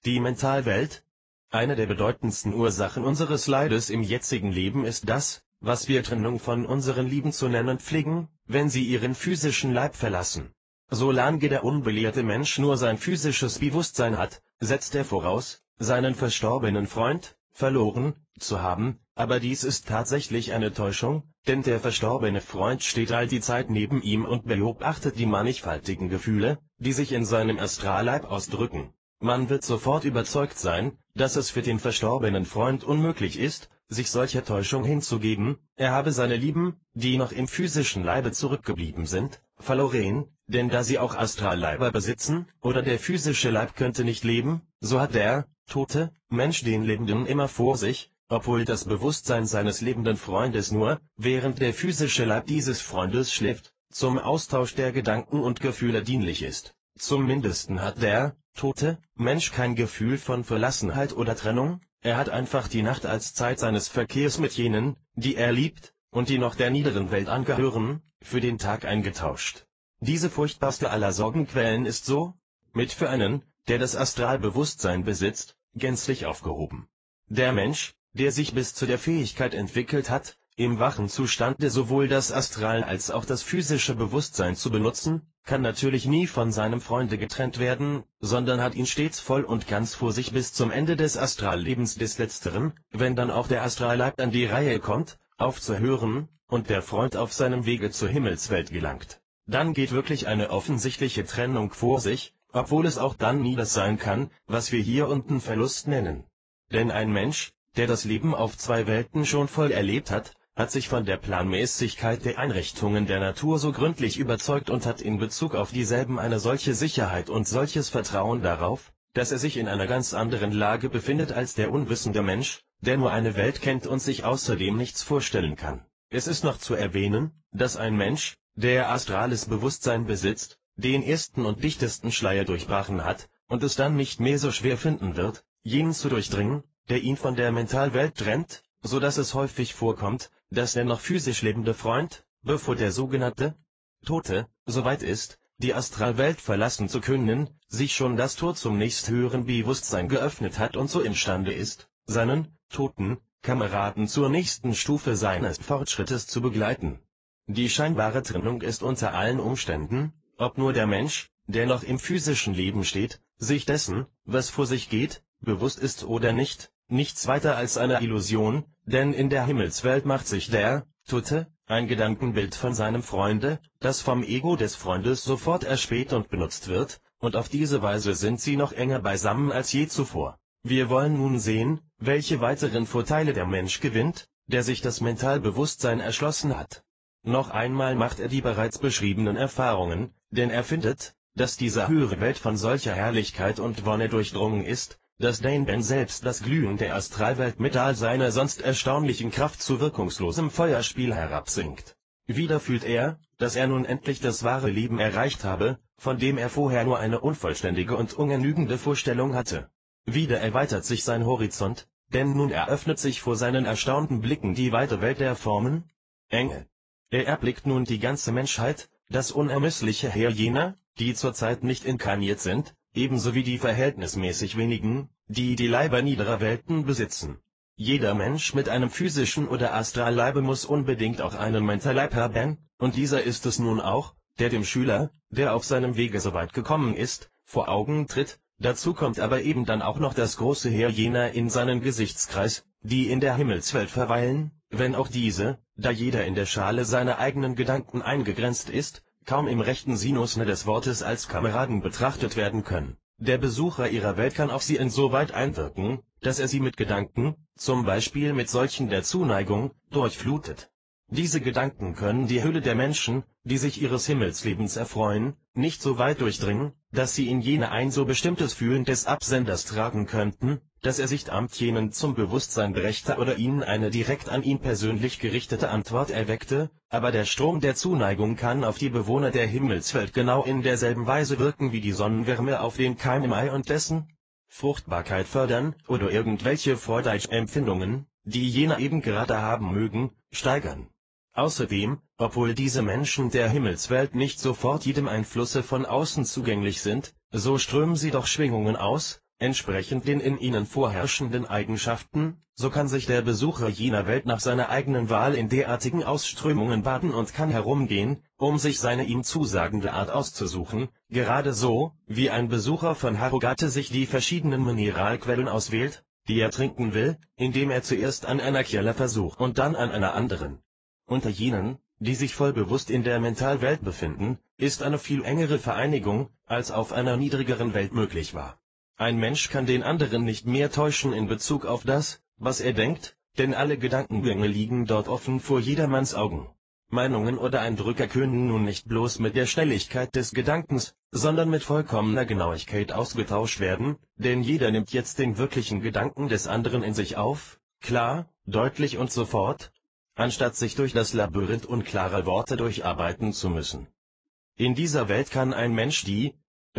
Die Mentalwelt? Eine der bedeutendsten Ursachen unseres Leides im jetzigen Leben ist das, was wir Trennung von unseren Lieben zu nennen pflegen, wenn sie ihren physischen Leib verlassen. Solange der unbelehrte Mensch nur sein physisches Bewusstsein hat, setzt er voraus, seinen verstorbenen Freund verloren zu haben, aber dies ist tatsächlich eine Täuschung, denn der verstorbene Freund steht all die Zeit neben ihm und beobachtet die mannigfaltigen Gefühle, die sich in seinem Astralleib ausdrücken. Man wird sofort überzeugt sein, dass es für den verstorbenen Freund unmöglich ist, sich solcher Täuschung hinzugeben, er habe seine Lieben, die noch im physischen Leibe zurückgeblieben sind, verloren, denn da sie auch Astralleiber besitzen, oder der physische Leib könnte nicht leben, so hat der tote Mensch den Lebenden immer vor sich, obwohl das Bewusstsein seines lebenden Freundes nur, während der physische Leib dieses Freundes schläft, zum Austausch der Gedanken und Gefühle dienlich ist. Zum Mindesten hat der tote Mensch kein Gefühl von Verlassenheit oder Trennung, er hat einfach die Nacht als Zeit seines Verkehrs mit jenen, die er liebt, und die noch der niederen Welt angehören, für den Tag eingetauscht. Diese furchtbarste aller Sorgenquellen ist so, mit für einen, der das Astralbewusstsein besitzt, gänzlich aufgehoben. Der Mensch, der sich bis zu der Fähigkeit entwickelt hat, im wachen Zustande sowohl das Astral als auch das physische Bewusstsein zu benutzen, kann natürlich nie von seinem Freunde getrennt werden, sondern hat ihn stets voll und ganz vor sich bis zum Ende des Astrallebens des Letzteren, wenn dann auch der Astralleib an die Reihe kommt, aufzuhören, und der Freund auf seinem Wege zur Himmelswelt gelangt. Dann geht wirklich eine offensichtliche Trennung vor sich, obwohl es auch dann nie das sein kann, was wir hier unten Verlust nennen. Denn ein Mensch, der das Leben auf zwei Welten schon voll erlebt hat, hat sich von der Planmäßigkeit der Einrichtungen der Natur so gründlich überzeugt und hat in Bezug auf dieselben eine solche Sicherheit und solches Vertrauen darauf, dass er sich in einer ganz anderen Lage befindet als der unwissende Mensch, der nur eine Welt kennt und sich außerdem nichts vorstellen kann. Es ist noch zu erwähnen, dass ein Mensch, der astrales Bewusstsein besitzt, den ersten und dichtesten Schleier durchbrochen hat, und es dann nicht mehr so schwer finden wird, jenen zu durchdringen, der ihn von der Mentalwelt trennt, so dass es häufig vorkommt, dass der noch physisch lebende Freund, bevor der sogenannte Tote soweit ist, die Astralwelt verlassen zu können, sich schon das Tor zum nächsthöheren Bewusstsein geöffnet hat und so imstande ist, seinen toten Kameraden zur nächsten Stufe seines Fortschrittes zu begleiten. Die scheinbare Trennung ist unter allen Umständen, ob nur der Mensch, der noch im physischen Leben steht, sich dessen, was vor sich geht, bewusst ist oder nicht, nichts weiter als eine Illusion, denn in der Himmelswelt macht sich der Tote ein Gedankenbild von seinem Freunde, das vom Ego des Freundes sofort erspäht und benutzt wird, und auf diese Weise sind sie noch enger beisammen als je zuvor. Wir wollen nun sehen, welche weiteren Vorteile der Mensch gewinnt, der sich das Mentalbewusstsein erschlossen hat. Noch einmal macht er die bereits beschriebenen Erfahrungen, denn er findet, dass diese höhere Welt von solcher Herrlichkeit und Wonne durchdrungen ist, dass Dainben selbst das Glühen der Astralwelt mit all seiner sonst erstaunlichen Kraft zu wirkungslosem Feuerspiel herabsinkt. Wieder fühlt er, dass er nun endlich das wahre Leben erreicht habe, von dem er vorher nur eine unvollständige und ungenügende Vorstellung hatte. Wieder erweitert sich sein Horizont, denn nun eröffnet sich vor seinen erstaunten Blicken die weite Welt der Formen, Engel. Er erblickt nun die ganze Menschheit, das unermessliche Heer jener, die zurzeit nicht inkarniert sind, ebenso wie die verhältnismäßig wenigen, die die Leiber niederer Welten besitzen. Jeder Mensch mit einem physischen oder Astralleibe muss unbedingt auch einen Mentalleib haben, und dieser ist es nun auch, der dem Schüler, der auf seinem Wege so weit gekommen ist, vor Augen tritt. Dazu kommt aber eben dann auch noch das große Heer jener in seinen Gesichtskreis, die in der Himmelswelt verweilen, wenn auch diese, da jeder in der Schale seiner eigenen Gedanken eingegrenzt ist, kaum im rechten Sinus des Wortes als Kameraden betrachtet werden können. Der Besucher ihrer Welt kann auf sie insoweit einwirken, dass er sie mit Gedanken, zum Beispiel mit solchen der Zuneigung, durchflutet. Diese Gedanken können die Hülle der Menschen, die sich ihres Himmelslebens erfreuen, nicht so weit durchdringen, dass sie in jene ein so bestimmtes Fühlen des Absenders tragen könnten, dass er sich amt jenen zum Bewusstsein brächte oder ihnen eine direkt an ihn persönlich gerichtete Antwort erweckte, aber der Strom der Zuneigung kann auf die Bewohner der Himmelswelt genau in derselben Weise wirken wie die Sonnenwärme auf den Keim im Ei und dessen Fruchtbarkeit fördern oder irgendwelche Freudeempfindungen, die jener eben gerade haben mögen, steigern. Außerdem, obwohl diese Menschen der Himmelswelt nicht sofort jedem Einflusse von außen zugänglich sind, so strömen sie doch Schwingungen aus, entsprechend den in ihnen vorherrschenden Eigenschaften, so kann sich der Besucher jener Welt nach seiner eigenen Wahl in derartigen Ausströmungen baden und kann herumgehen, um sich seine ihm zusagende Art auszusuchen, gerade so, wie ein Besucher von Harrogate sich die verschiedenen Mineralquellen auswählt, die er trinken will, indem er zuerst an einer Quelle versucht und dann an einer anderen. Unter jenen, die sich voll bewusst in der Mentalwelt befinden, ist eine viel engere Vereinigung, als auf einer niedrigeren Welt möglich war. Ein Mensch kann den anderen nicht mehr täuschen in Bezug auf das, was er denkt, denn alle Gedankengänge liegen dort offen vor jedermanns Augen. Meinungen oder Eindrücke können nun nicht bloß mit der Schnelligkeit des Gedankens, sondern mit vollkommener Genauigkeit ausgetauscht werden, denn jeder nimmt jetzt den wirklichen Gedanken des anderen in sich auf, klar, deutlich und sofort, anstatt sich durch das Labyrinth unklarer Worte durcharbeiten zu müssen. In dieser Welt kann ein Mensch die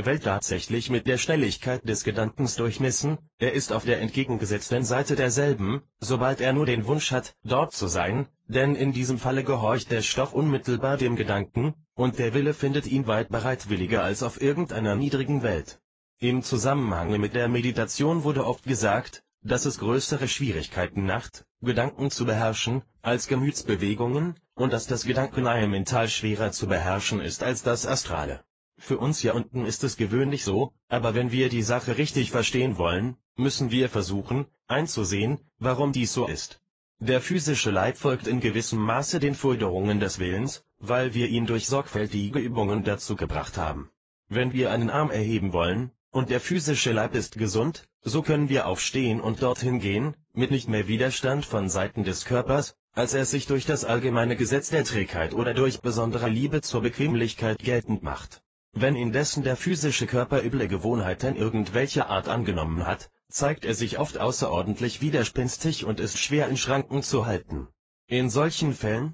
Welt tatsächlich mit der Schnelligkeit des Gedankens durchmessen, er ist auf der entgegengesetzten Seite derselben, sobald er nur den Wunsch hat, dort zu sein, denn in diesem Falle gehorcht der Stoff unmittelbar dem Gedanken, und der Wille findet ihn weit bereitwilliger als auf irgendeiner niedrigen Welt. Im Zusammenhang mit der Meditation wurde oft gesagt, dass es größere Schwierigkeiten macht, Gedanken zu beherrschen, als Gemütsbewegungen, und dass das Gedankenei mental schwerer zu beherrschen ist als das Astrale. Für uns hier unten ist es gewöhnlich so, aber wenn wir die Sache richtig verstehen wollen, müssen wir versuchen, einzusehen, warum dies so ist. Der physische Leib folgt in gewissem Maße den Forderungen des Willens, weil wir ihn durch sorgfältige Übungen dazu gebracht haben. Wenn wir einen Arm erheben wollen, und der physische Leib ist gesund, so können wir aufstehen und dorthin gehen, mit nicht mehr Widerstand von Seiten des Körpers, als er sich durch das allgemeine Gesetz der Trägheit oder durch besondere Liebe zur Bequemlichkeit geltend macht. Wenn indessen der physische Körper üble Gewohnheiten irgendwelcher Art angenommen hat, zeigt er sich oft außerordentlich widerspenstig und ist schwer in Schranken zu halten. In solchen Fällen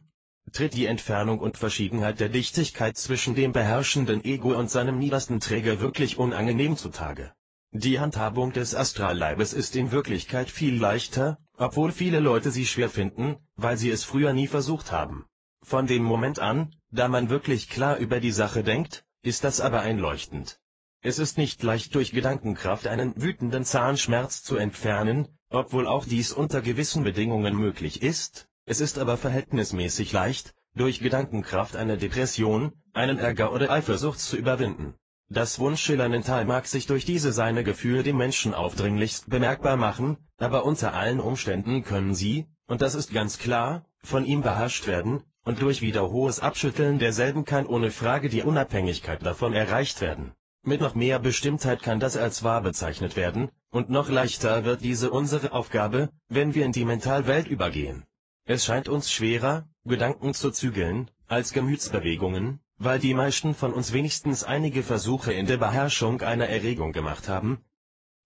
tritt die Entfernung und Verschiedenheit der Dichtigkeit zwischen dem beherrschenden Ego und seinem niedersten Träger wirklich unangenehm zutage. Die Handhabung des Astralleibes ist in Wirklichkeit viel leichter, obwohl viele Leute sie schwer finden, weil sie es früher nie versucht haben. Von dem Moment an, da man wirklich klar über die Sache denkt, ist das aber einleuchtend. Es ist nicht leicht durch Gedankenkraft einen wütenden Zahnschmerz zu entfernen, obwohl auch dies unter gewissen Bedingungen möglich ist. Es ist aber verhältnismäßig leicht, durch Gedankenkraft eine Depression, einen Ärger oder Eifersucht zu überwinden. Das Wunschelemental mag sich durch diese seine Gefühle dem Menschen aufdringlichst bemerkbar machen, aber unter allen Umständen können sie, und das ist ganz klar, von ihm beherrscht werden, und durch wiederholtes Abschütteln derselben kann ohne Frage die Unabhängigkeit davon erreicht werden. Mit noch mehr Bestimmtheit kann das als wahr bezeichnet werden, und noch leichter wird diese unsere Aufgabe, wenn wir in die Mentalwelt übergehen. Es scheint uns schwerer, Gedanken zu zügeln, als Gemütsbewegungen, weil die meisten von uns wenigstens einige Versuche in der Beherrschung einer Erregung gemacht haben.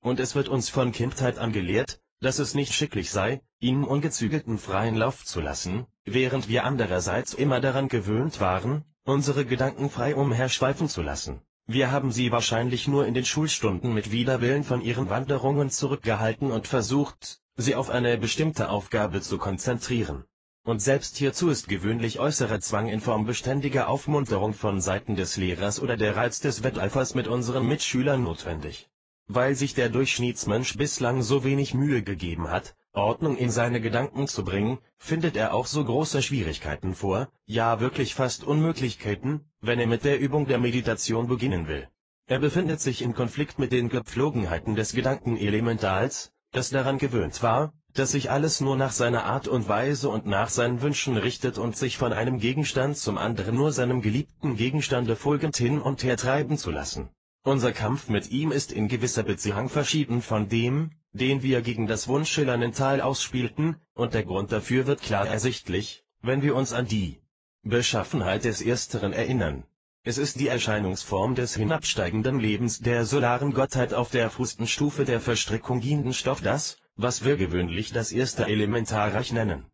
Und es wird uns von Kindheit an gelehrt, dass es nicht schicklich sei, ihnen ungezügelten freien Lauf zu lassen, während wir andererseits immer daran gewöhnt waren, unsere Gedanken frei umherschweifen zu lassen. Wir haben sie wahrscheinlich nur in den Schulstunden mit Widerwillen von ihren Wanderungen zurückgehalten und versucht, sie auf eine bestimmte Aufgabe zu konzentrieren. Und selbst hierzu ist gewöhnlich äußerer Zwang in Form beständiger Aufmunterung von Seiten des Lehrers oder der Reiz des Wetteifers mit unseren Mitschülern notwendig. Weil sich der Durchschnittsmensch bislang so wenig Mühe gegeben hat, Ordnung in seine Gedanken zu bringen, findet er auch so große Schwierigkeiten vor, ja wirklich fast Unmöglichkeiten, wenn er mit der Übung der Meditation beginnen will. Er befindet sich in Konflikt mit den Gepflogenheiten des Gedankenelementals, das daran gewöhnt war, dass sich alles nur nach seiner Art und Weise und nach seinen Wünschen richtet und sich von einem Gegenstand zum anderen nur seinem geliebten Gegenstande folgend hin und her treiben zu lassen. Unser Kampf mit ihm ist in gewisser Beziehung verschieden von dem, den wir gegen das Wunschelemental ausspielten, und der Grund dafür wird klar ersichtlich, wenn wir uns an die Beschaffenheit des Ersteren erinnern. Es ist die Erscheinungsform des hinabsteigenden Lebens der solaren Gottheit auf der frühesten Stufe der Verstrickung Stoff, das, was wir gewöhnlich das erste Elementarreich nennen.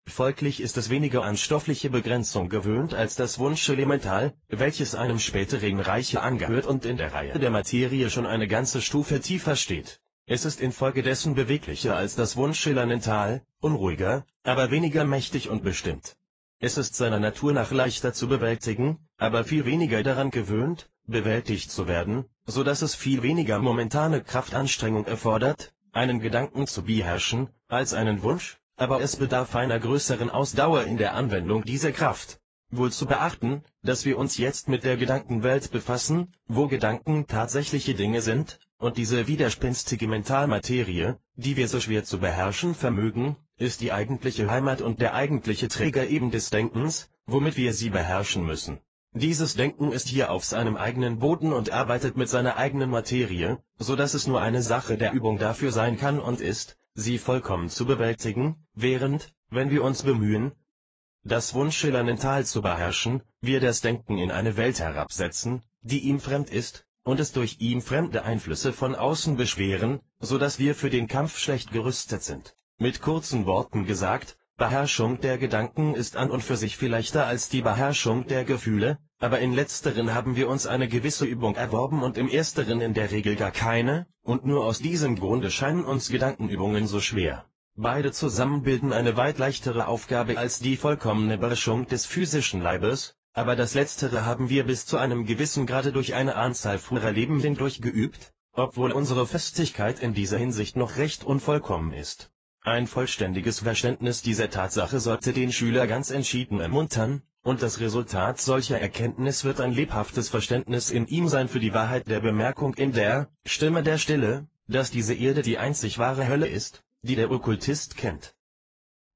Folglich ist es weniger an stoffliche Begrenzung gewöhnt als das Wunschelemental, welches einem späteren Reiche angehört und in der Reihe der Materie schon eine ganze Stufe tiefer steht. Es ist infolgedessen beweglicher als das Wunschelemental, unruhiger, aber weniger mächtig und bestimmt. Es ist seiner Natur nach leichter zu bewältigen, aber viel weniger daran gewöhnt, bewältigt zu werden, so dass es viel weniger momentane Kraftanstrengung erfordert, einen Gedanken zu beherrschen, als einen Wunsch, aber es bedarf einer größeren Ausdauer in der Anwendung dieser Kraft. Wohl zu beachten, dass wir uns jetzt mit der Gedankenwelt befassen, wo Gedanken tatsächliche Dinge sind, und diese widerspenstige Mentalmaterie, die wir so schwer zu beherrschen vermögen, ist die eigentliche Heimat und der eigentliche Träger eben des Denkens, womit wir sie beherrschen müssen. Dieses Denken ist hier auf seinem eigenen Boden und arbeitet mit seiner eigenen Materie, so dass es nur eine Sache der Übung dafür sein kann und ist, sie vollkommen zu bewältigen, während, wenn wir uns bemühen, das Wunschelemental zu beherrschen, wir das Denken in eine Welt herabsetzen, die ihm fremd ist, und es durch ihm fremde Einflüsse von außen beschweren, so dass wir für den Kampf schlecht gerüstet sind. Mit kurzen Worten gesagt, Beherrschung der Gedanken ist an und für sich viel leichter als die Beherrschung der Gefühle, aber in letzteren haben wir uns eine gewisse Übung erworben und im ersteren in der Regel gar keine, und nur aus diesem Grunde scheinen uns Gedankenübungen so schwer. Beide zusammen bilden eine weit leichtere Aufgabe als die vollkommene Beherrschung des physischen Leibes, aber das Letztere haben wir bis zu einem gewissen Grade durch eine Anzahl früherer Leben hindurch geübt, obwohl unsere Festigkeit in dieser Hinsicht noch recht unvollkommen ist. Ein vollständiges Verständnis dieser Tatsache sollte den Schüler ganz entschieden ermuntern, und das Resultat solcher Erkenntnis wird ein lebhaftes Verständnis in ihm sein für die Wahrheit der Bemerkung in der Stimme der Stille, dass diese Erde die einzig wahre Hölle ist, die der Okkultist kennt.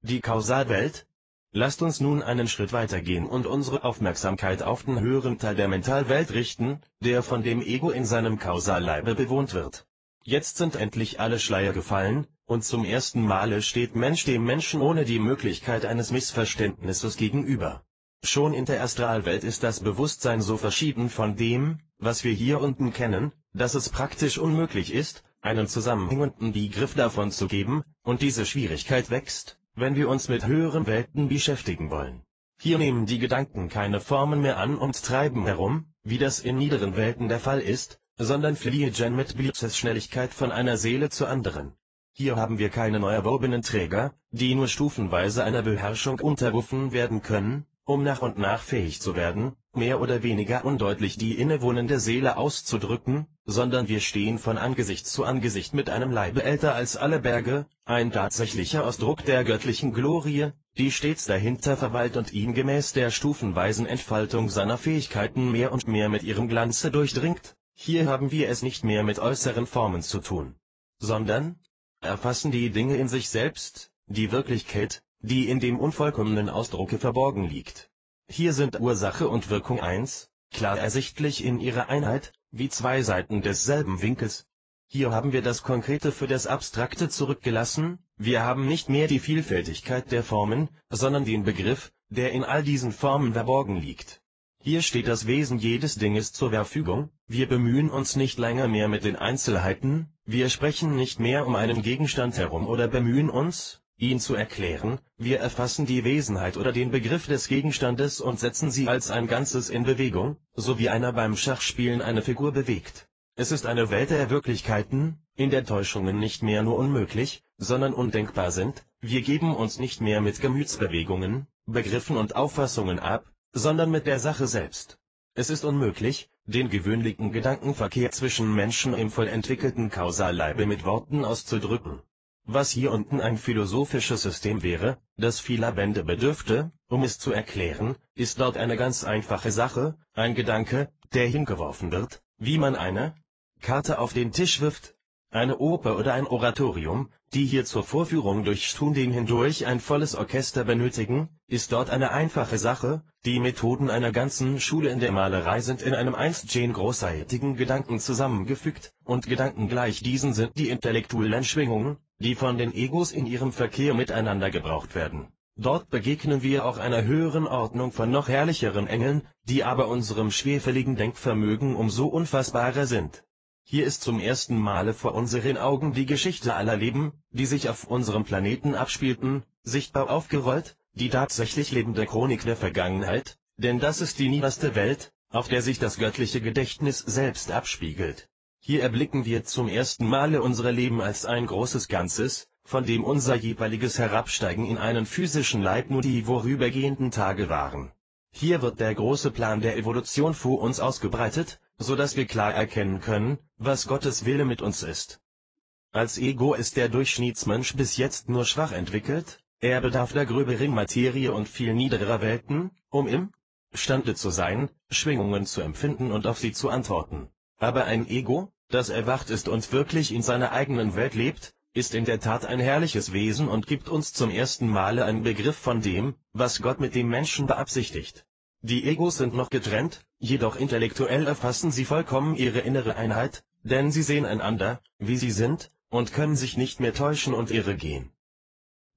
Die Kausalwelt. Lasst uns nun einen Schritt weitergehen und unsere Aufmerksamkeit auf den höheren Teil der Mentalwelt richten, der von dem Ego in seinem Kausalleibe bewohnt wird. Jetzt sind endlich alle Schleier gefallen, und zum ersten Male steht Mensch dem Menschen ohne die Möglichkeit eines Missverständnisses gegenüber. Schon in der Astralwelt ist das Bewusstsein so verschieden von dem, was wir hier unten kennen, dass es praktisch unmöglich ist, einen zusammenhängenden Begriff davon zu geben, und diese Schwierigkeit wächst, wenn wir uns mit höheren Welten beschäftigen wollen. Hier nehmen die Gedanken keine Formen mehr an und treiben herum, wie das in niederen Welten der Fall ist, sondern fliegen mit Blitzesschnelligkeit von einer Seele zur anderen. Hier haben wir keine neu erworbenen Träger, die nur stufenweise einer Beherrschung unterworfen werden können, um nach und nach fähig zu werden, mehr oder weniger undeutlich die innewohnende Seele auszudrücken, sondern wir stehen von Angesicht zu Angesicht mit einem Leibe älter als alle Berge, ein tatsächlicher Ausdruck der göttlichen Glorie, die stets dahinter verweilt und ihn gemäß der stufenweisen Entfaltung seiner Fähigkeiten mehr und mehr mit ihrem Glanze durchdringt. Hier haben wir es nicht mehr mit äußeren Formen zu tun, sondern erfassen die Dinge in sich selbst, die Wirklichkeit, die in dem unvollkommenen Ausdrucke verborgen liegt. Hier sind Ursache und Wirkung eins, klar ersichtlich in ihrer Einheit, wie zwei Seiten desselben Winkels. Hier haben wir das Konkrete für das Abstrakte zurückgelassen, wir haben nicht mehr die Vielfältigkeit der Formen, sondern den Begriff, der in all diesen Formen verborgen liegt. Hier steht das Wesen jedes Dinges zur Verfügung, wir bemühen uns nicht länger mehr mit den Einzelheiten, wir sprechen nicht mehr um einen Gegenstand herum oder bemühen uns, ihn zu erklären, wir erfassen die Wesenheit oder den Begriff des Gegenstandes und setzen sie als ein Ganzes in Bewegung, so wie einer beim Schachspielen eine Figur bewegt. Es ist eine Welt der Wirklichkeiten, in der Täuschungen nicht mehr nur unmöglich, sondern undenkbar sind, wir geben uns nicht mehr mit Gemütsbewegungen, Begriffen und Auffassungen ab, sondern mit der Sache selbst. Es ist unmöglich, den gewöhnlichen Gedankenverkehr zwischen Menschen im voll entwickelten Kausalleibe mit Worten auszudrücken. Was hier unten ein philosophisches System wäre, das vieler Bände bedürfte, um es zu erklären, ist dort eine ganz einfache Sache, ein Gedanke, der hingeworfen wird, wie man eine Karte auf den Tisch wirft. Eine Oper oder ein Oratorium, die hier zur Vorführung durch Stunden hindurch ein volles Orchester benötigen, ist dort eine einfache Sache, die Methoden einer ganzen Schule in der Malerei sind in einem einstgen großartigen Gedanken zusammengefügt, und Gedanken gleich diesen sind die intellektuellen Schwingungen, die von den Egos in ihrem Verkehr miteinander gebraucht werden. Dort begegnen wir auch einer höheren Ordnung von noch herrlicheren Engeln, die aber unserem schwerfälligen Denkvermögen umso unfassbarer sind. Hier ist zum ersten Male vor unseren Augen die Geschichte aller Leben, die sich auf unserem Planeten abspielten, sichtbar aufgerollt, die tatsächlich lebende Chronik der Vergangenheit, denn das ist die niederste Welt, auf der sich das göttliche Gedächtnis selbst abspiegelt. Hier erblicken wir zum ersten Male unser Leben als ein großes Ganzes, von dem unser jeweiliges Herabsteigen in einen physischen Leib nur die vorübergehenden Tage waren. Hier wird der große Plan der Evolution vor uns ausgebreitet, so dass wir klar erkennen können, was Gottes Wille mit uns ist. Als Ego ist der Durchschnittsmensch bis jetzt nur schwach entwickelt, er bedarf der gröberen Materie und viel niederer Welten, um im Stande zu sein, Schwingungen zu empfinden und auf sie zu antworten. Aber ein Ego, das erwacht ist und wirklich in seiner eigenen Welt lebt, ist in der Tat ein herrliches Wesen und gibt uns zum ersten Male einen Begriff von dem, was Gott mit dem Menschen beabsichtigt. Die Egos sind noch getrennt, jedoch intellektuell erfassen sie vollkommen ihre innere Einheit, denn sie sehen einander, wie sie sind, und können sich nicht mehr täuschen und irregehen.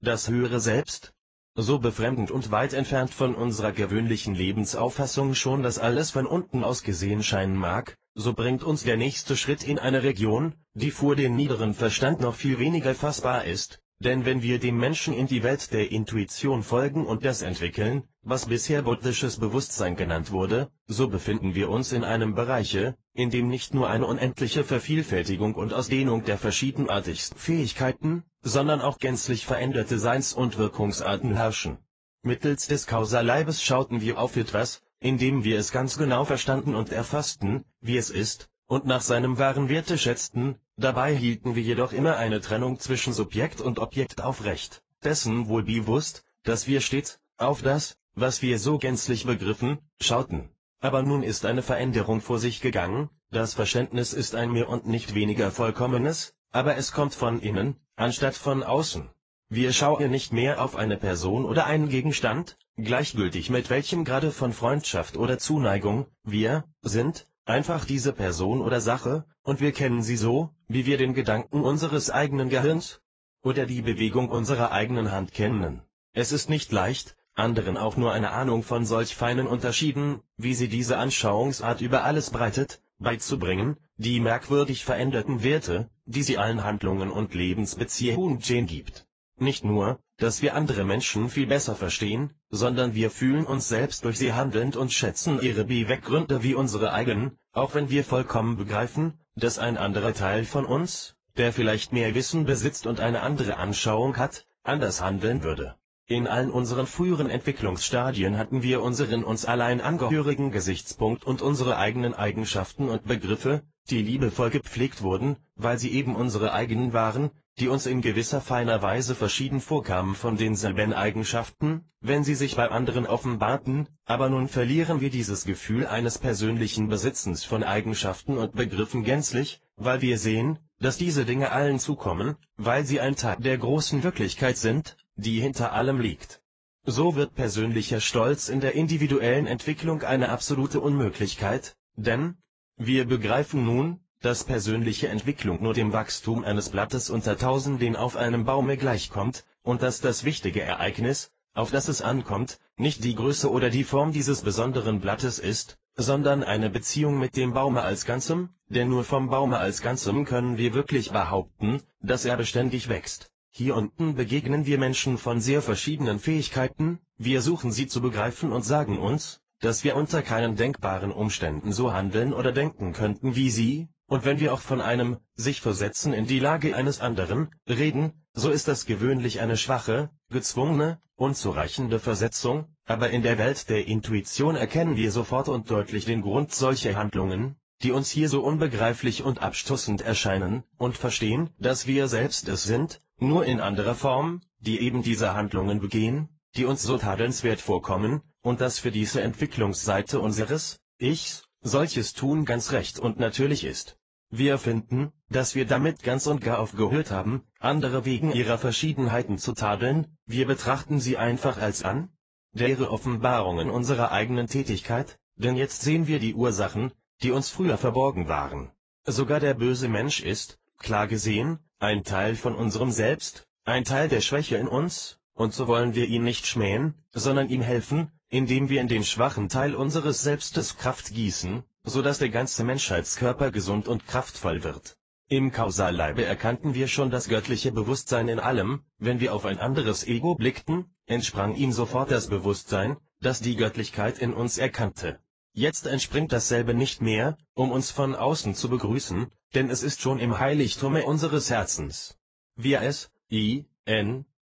Das höhere Selbst? So befremdend und weit entfernt von unserer gewöhnlichen Lebensauffassung schon das alles von unten aus gesehen scheinen mag, so bringt uns der nächste Schritt in eine Region, die für den niederen Verstand noch viel weniger fassbar ist, denn wenn wir dem Menschen in die Welt der Intuition folgen und das entwickeln, was bisher buddhisches Bewusstsein genannt wurde, so befinden wir uns in einem Bereiche, in dem nicht nur eine unendliche Vervielfältigung und Ausdehnung der verschiedenartigsten Fähigkeiten, sondern auch gänzlich veränderte Seins- und Wirkungsarten herrschen. Mittels des Kausalleibes schauten wir auf etwas, indem wir es ganz genau verstanden und erfassten, wie es ist, und nach seinem wahren Werte schätzten, dabei hielten wir jedoch immer eine Trennung zwischen Subjekt und Objekt aufrecht, dessen wohl bewusst, dass wir stets auf das, was wir so gänzlich begriffen, schauten. Aber nun ist eine Veränderung vor sich gegangen, das Verständnis ist ein mehr und nicht weniger vollkommenes, aber es kommt von innen, anstatt von außen. Wir schauen nicht mehr auf eine Person oder einen Gegenstand, gleichgültig mit welchem Grade von Freundschaft oder Zuneigung, wir sind einfach diese Person oder Sache, und wir kennen sie so, wie wir den Gedanken unseres eigenen Gehirns oder die Bewegung unserer eigenen Hand kennen. Es ist nicht leicht, anderen auch nur eine Ahnung von solch feinen Unterschieden, wie sie diese Anschauungsart über alles breitet, beizubringen, die merkwürdig veränderten Werte, die sie allen Handlungen und Lebensbeziehungen gibt. Nicht nur, dass wir andere Menschen viel besser verstehen, sondern wir fühlen uns selbst durch sie handelnd und schätzen ihre Beweggründe wie unsere eigenen, auch wenn wir vollkommen begreifen, dass ein anderer Teil von uns, der vielleicht mehr Wissen besitzt und eine andere Anschauung hat, anders handeln würde. In allen unseren früheren Entwicklungsstadien hatten wir unseren uns allein angehörigen Gesichtspunkt und unsere eigenen Eigenschaften und Begriffe, die liebevoll gepflegt wurden, weil sie eben unsere eigenen waren, die uns in gewisser feiner Weise verschieden vorkamen von denselben Eigenschaften, wenn sie sich bei anderen offenbarten, aber nun verlieren wir dieses Gefühl eines persönlichen Besitzens von Eigenschaften und Begriffen gänzlich, weil wir sehen, dass diese Dinge allen zukommen, weil sie ein Teil der großen Wirklichkeit sind, die hinter allem liegt. So wird persönlicher Stolz in der individuellen Entwicklung eine absolute Unmöglichkeit, denn wir begreifen nun, dass persönliche Entwicklung nur dem Wachstum eines Blattes unter Tausenden auf einem Baume gleichkommt, und dass das wichtige Ereignis, auf das es ankommt, nicht die Größe oder die Form dieses besonderen Blattes ist, sondern eine Beziehung mit dem Baume als Ganzem, denn nur vom Baume als Ganzem können wir wirklich behaupten, dass er beständig wächst. Hier unten begegnen wir Menschen von sehr verschiedenen Fähigkeiten, wir suchen sie zu begreifen und sagen uns, dass wir unter keinen denkbaren Umständen so handeln oder denken könnten wie sie, und wenn wir auch von einem sich versetzen in die Lage eines anderen reden, so ist das gewöhnlich eine schwache, gezwungene, unzureichende Versetzung, aber in der Welt der Intuition erkennen wir sofort und deutlich den Grund solcher Handlungen, die uns hier so unbegreiflich und abstoßend erscheinen, und verstehen, dass wir selbst es sind, nur in anderer Form, die eben diese Handlungen begehen, die uns so tadelnswert vorkommen, und dass für diese Entwicklungsseite unseres Ichs solches Tun ganz recht und natürlich ist. Wir finden, dass wir damit ganz und gar aufgehört haben, andere wegen ihrer Verschiedenheiten zu tadeln, wir betrachten sie einfach als andere Offenbarungen unserer eigenen Tätigkeit, denn jetzt sehen wir die Ursachen, die uns früher verborgen waren. Sogar der böse Mensch ist, klar gesehen, ein Teil von unserem Selbst, ein Teil der Schwäche in uns, und so wollen wir ihn nicht schmähen, sondern ihm helfen, indem wir in den schwachen Teil unseres Selbstes Kraft gießen, so dass der ganze Menschheitskörper gesund und kraftvoll wird. Im Kausalleibe erkannten wir schon das göttliche Bewusstsein in allem, wenn wir auf ein anderes Ego blickten, entsprang ihm sofort das Bewusstsein, das die Göttlichkeit in uns erkannte. Jetzt entspringt dasselbe nicht mehr, um uns von außen zu begrüßen, denn es ist schon im Heiligtum unseres Herzens. Wir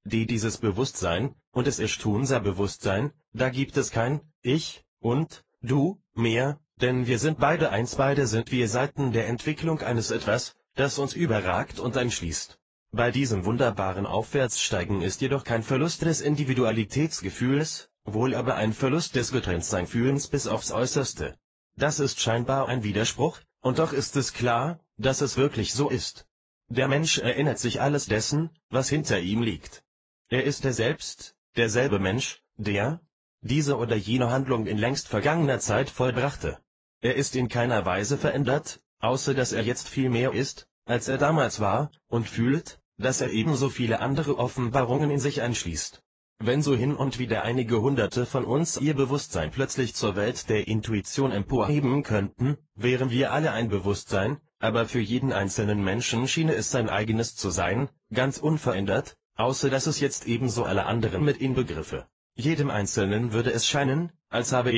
dieses Bewusstsein, und es ist unser Bewusstsein, da gibt es kein Ich und Du mehr, denn wir sind beide eins, beide sind wir Seiten der Entwicklung eines Etwas, das uns überragt und einschließt. Bei diesem wunderbaren Aufwärtssteigen ist jedoch kein Verlust des Individualitätsgefühls, wohl aber ein Verlust des Getrenntsein-Fühlens bis aufs Äußerste. Das ist scheinbar ein Widerspruch, und doch ist es klar, dass es wirklich so ist. Der Mensch erinnert sich alles dessen, was hinter ihm liegt. Er ist derselbe Mensch, der diese oder jene Handlung in längst vergangener Zeit vollbrachte. Er ist in keiner Weise verändert, außer dass er jetzt viel mehr ist, als er damals war, und fühlt, dass er ebenso viele andere Offenbarungen in sich einschließt. Wenn so hin und wieder einige Hunderte von uns ihr Bewusstsein plötzlich zur Welt der Intuition emporheben könnten, wären wir alle ein Bewusstsein, aber für jeden einzelnen Menschen schiene es sein eigenes zu sein, ganz unverändert, außer dass es jetzt ebenso alle anderen mit inbegriffe. Jedem Einzelnen würde es scheinen, als habe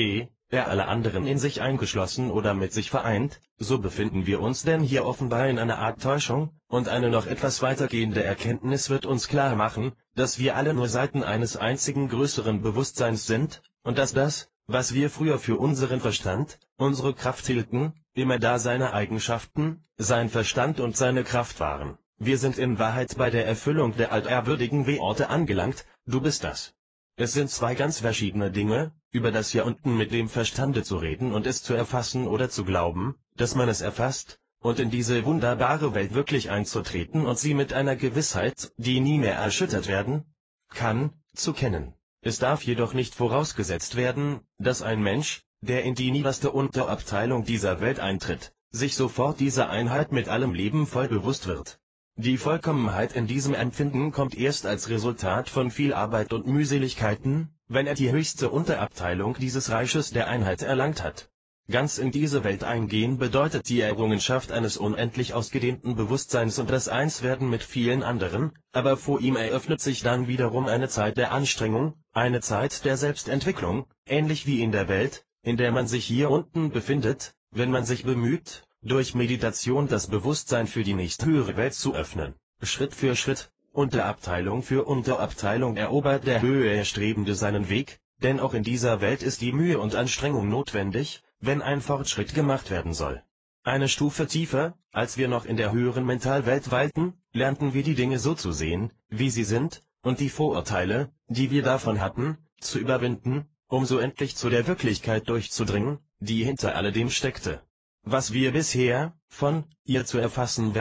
er alle anderen in sich eingeschlossen oder mit sich vereint, so befinden wir uns denn hier offenbar in einer Art Täuschung, und eine noch etwas weitergehende Erkenntnis wird uns klar machen, dass wir alle nur Seiten eines einzigen größeren Bewusstseins sind, und dass das, was wir früher für unseren Verstand, unsere Kraft hielten, immer da seine Eigenschaften, sein Verstand und seine Kraft waren. Wir sind in Wahrheit bei der Erfüllung der altehrwürdigen Worte angelangt, du bist das. Es sind zwei ganz verschiedene Dinge, über das hier unten mit dem Verstande zu reden und es zu erfassen oder zu glauben, dass man es erfasst, und in diese wunderbare Welt wirklich einzutreten und sie mit einer Gewissheit, die nie mehr erschüttert werden kann, zu kennen. Es darf jedoch nicht vorausgesetzt werden, dass ein Mensch, der in die niederste Unterabteilung dieser Welt eintritt, sich sofort dieser Einheit mit allem Leben voll bewusst wird. Die Vollkommenheit in diesem Empfinden kommt erst als Resultat von viel Arbeit und Mühseligkeiten, wenn er die höchste Unterabteilung dieses Reiches der Einheit erlangt hat. Ganz in diese Welt eingehen bedeutet die Errungenschaft eines unendlich ausgedehnten Bewusstseins und das Einswerden mit vielen anderen, aber vor ihm eröffnet sich dann wiederum eine Zeit der Anstrengung, eine Zeit der Selbstentwicklung, ähnlich wie in der Welt, in der man sich hier unten befindet, wenn man sich bemüht, durch Meditation das Bewusstsein für die nächsthöhere Welt zu öffnen. Schritt für Schritt, Unterabteilung für Unterabteilung erobert der Höhe Erstrebende seinen Weg, denn auch in dieser Welt ist die Mühe und Anstrengung notwendig, wenn ein Fortschritt gemacht werden soll. Eine Stufe tiefer, als wir noch in der höheren Mentalwelt weilten, lernten wir die Dinge so zu sehen, wie sie sind, und die Vorurteile, die wir davon hatten, zu überwinden, um so endlich zu der Wirklichkeit durchzudringen, die hinter alledem steckte, was wir bisher von ihr zu erfassen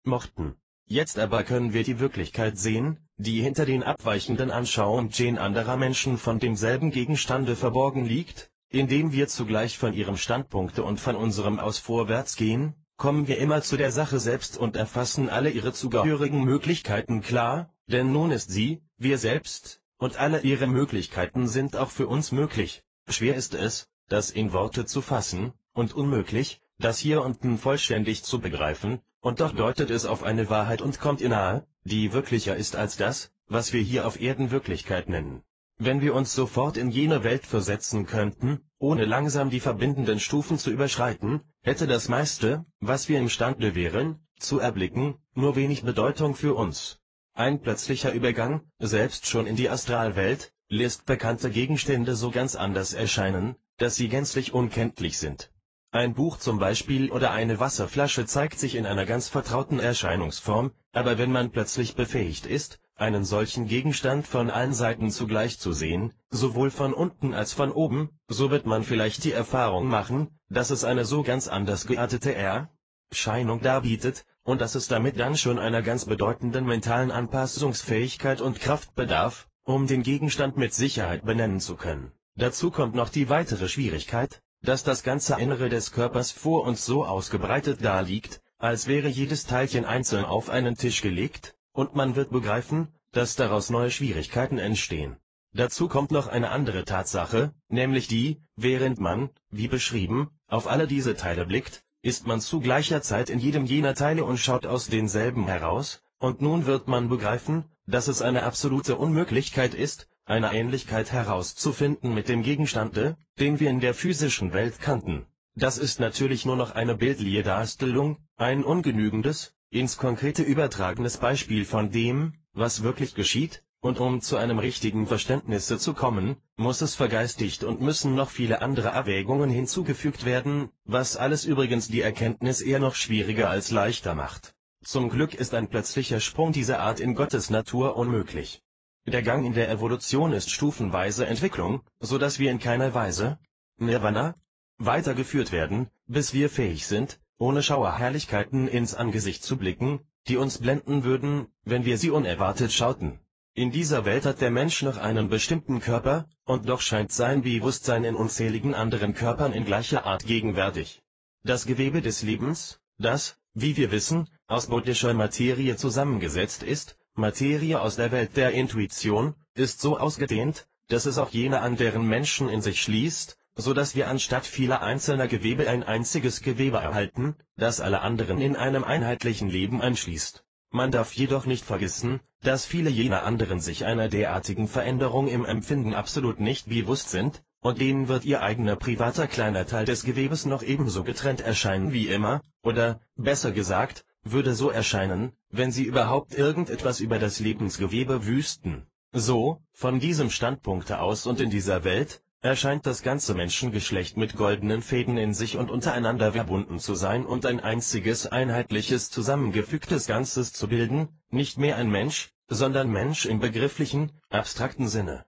mochten. Jetzt aber können wir die Wirklichkeit sehen, die hinter den abweichenden Anschauungen anderer Menschen von demselben Gegenstande verborgen liegt. Indem wir zugleich von ihrem Standpunkte und von unserem aus vorwärts gehen, kommen wir immer zu der Sache selbst und erfassen alle ihre zugehörigen Möglichkeiten klar, denn nun ist sie, wir selbst, und alle ihre Möglichkeiten sind auch für uns möglich. Schwer ist es, das in Worte zu fassen, und unmöglich, das hier unten vollständig zu begreifen, und doch deutet es auf eine Wahrheit und kommt ihr nahe, die wirklicher ist als das, was wir hier auf Erden Wirklichkeit nennen. Wenn wir uns sofort in jene Welt versetzen könnten, ohne langsam die verbindenden Stufen zu überschreiten, hätte das meiste, was wir imstande wären, zu erblicken, nur wenig Bedeutung für uns. Ein plötzlicher Übergang, selbst schon in die Astralwelt, lässt bekannte Gegenstände so ganz anders erscheinen, dass sie gänzlich unkenntlich sind. Ein Buch zum Beispiel oder eine Wasserflasche zeigt sich in einer ganz vertrauten Erscheinungsform, aber wenn man plötzlich befähigt ist, einen solchen Gegenstand von allen Seiten zugleich zu sehen, sowohl von unten als von oben, so wird man vielleicht die Erfahrung machen, dass es eine so ganz anders geartete Erscheinung darbietet, und dass es damit dann schon einer ganz bedeutenden mentalen Anpassungsfähigkeit und Kraft bedarf, um den Gegenstand mit Sicherheit benennen zu können. Dazu kommt noch die weitere Schwierigkeit, dass das ganze Innere des Körpers vor uns so ausgebreitet daliegt, als wäre jedes Teilchen einzeln auf einen Tisch gelegt, und man wird begreifen, dass daraus neue Schwierigkeiten entstehen. Dazu kommt noch eine andere Tatsache, nämlich die, während man, wie beschrieben, auf alle diese Teile blickt, ist man zu gleicher Zeit in jedem jener Teile und schaut aus denselben heraus, und nun wird man begreifen, dass es eine absolute Unmöglichkeit ist, eine Ähnlichkeit herauszufinden mit dem Gegenstande, den wir in der physischen Welt kannten. Das ist natürlich nur noch eine bildliche Darstellung, ein ungenügendes, ins Konkrete übertragenes Beispiel von dem, was wirklich geschieht, und um zu einem richtigen Verständnisse zu kommen, muss es vergeistigt und müssen noch viele andere Erwägungen hinzugefügt werden, was alles übrigens die Erkenntnis eher noch schwieriger als leichter macht. Zum Glück ist ein plötzlicher Sprung dieser Art in Gottes Natur unmöglich. Der Gang in der Evolution ist stufenweise Entwicklung, so dass wir in keiner Weise Nirvana weitergeführt werden, bis wir fähig sind, ohne Schauerherrlichkeiten ins Angesicht zu blicken, die uns blenden würden, wenn wir sie unerwartet schauten. In dieser Welt hat der Mensch noch einen bestimmten Körper, und doch scheint sein Bewusstsein in unzähligen anderen Körpern in gleicher Art gegenwärtig. Das Gewebe des Lebens, das, wie wir wissen, aus buddhischer Materie zusammengesetzt ist, Materie aus der Welt der Intuition, ist so ausgedehnt, dass es auch jene anderen Menschen in sich schließt, so dass wir anstatt vieler einzelner Gewebe ein einziges Gewebe erhalten, das alle anderen in einem einheitlichen Leben einschließt. Man darf jedoch nicht vergessen, dass viele jener anderen sich einer derartigen Veränderung im Empfinden absolut nicht bewusst sind, und denen wird ihr eigener privater kleiner Teil des Gewebes noch ebenso getrennt erscheinen wie immer, oder, besser gesagt, würde so erscheinen, wenn sie überhaupt irgendetwas über das Lebensgewebe wüssten. So, von diesem Standpunkte aus und in dieser Welt, erscheint das ganze Menschengeschlecht mit goldenen Fäden in sich und untereinander verbunden zu sein und ein einziges einheitliches zusammengefügtes Ganzes zu bilden, nicht mehr ein Mensch, sondern Mensch im begrifflichen, abstrakten Sinne.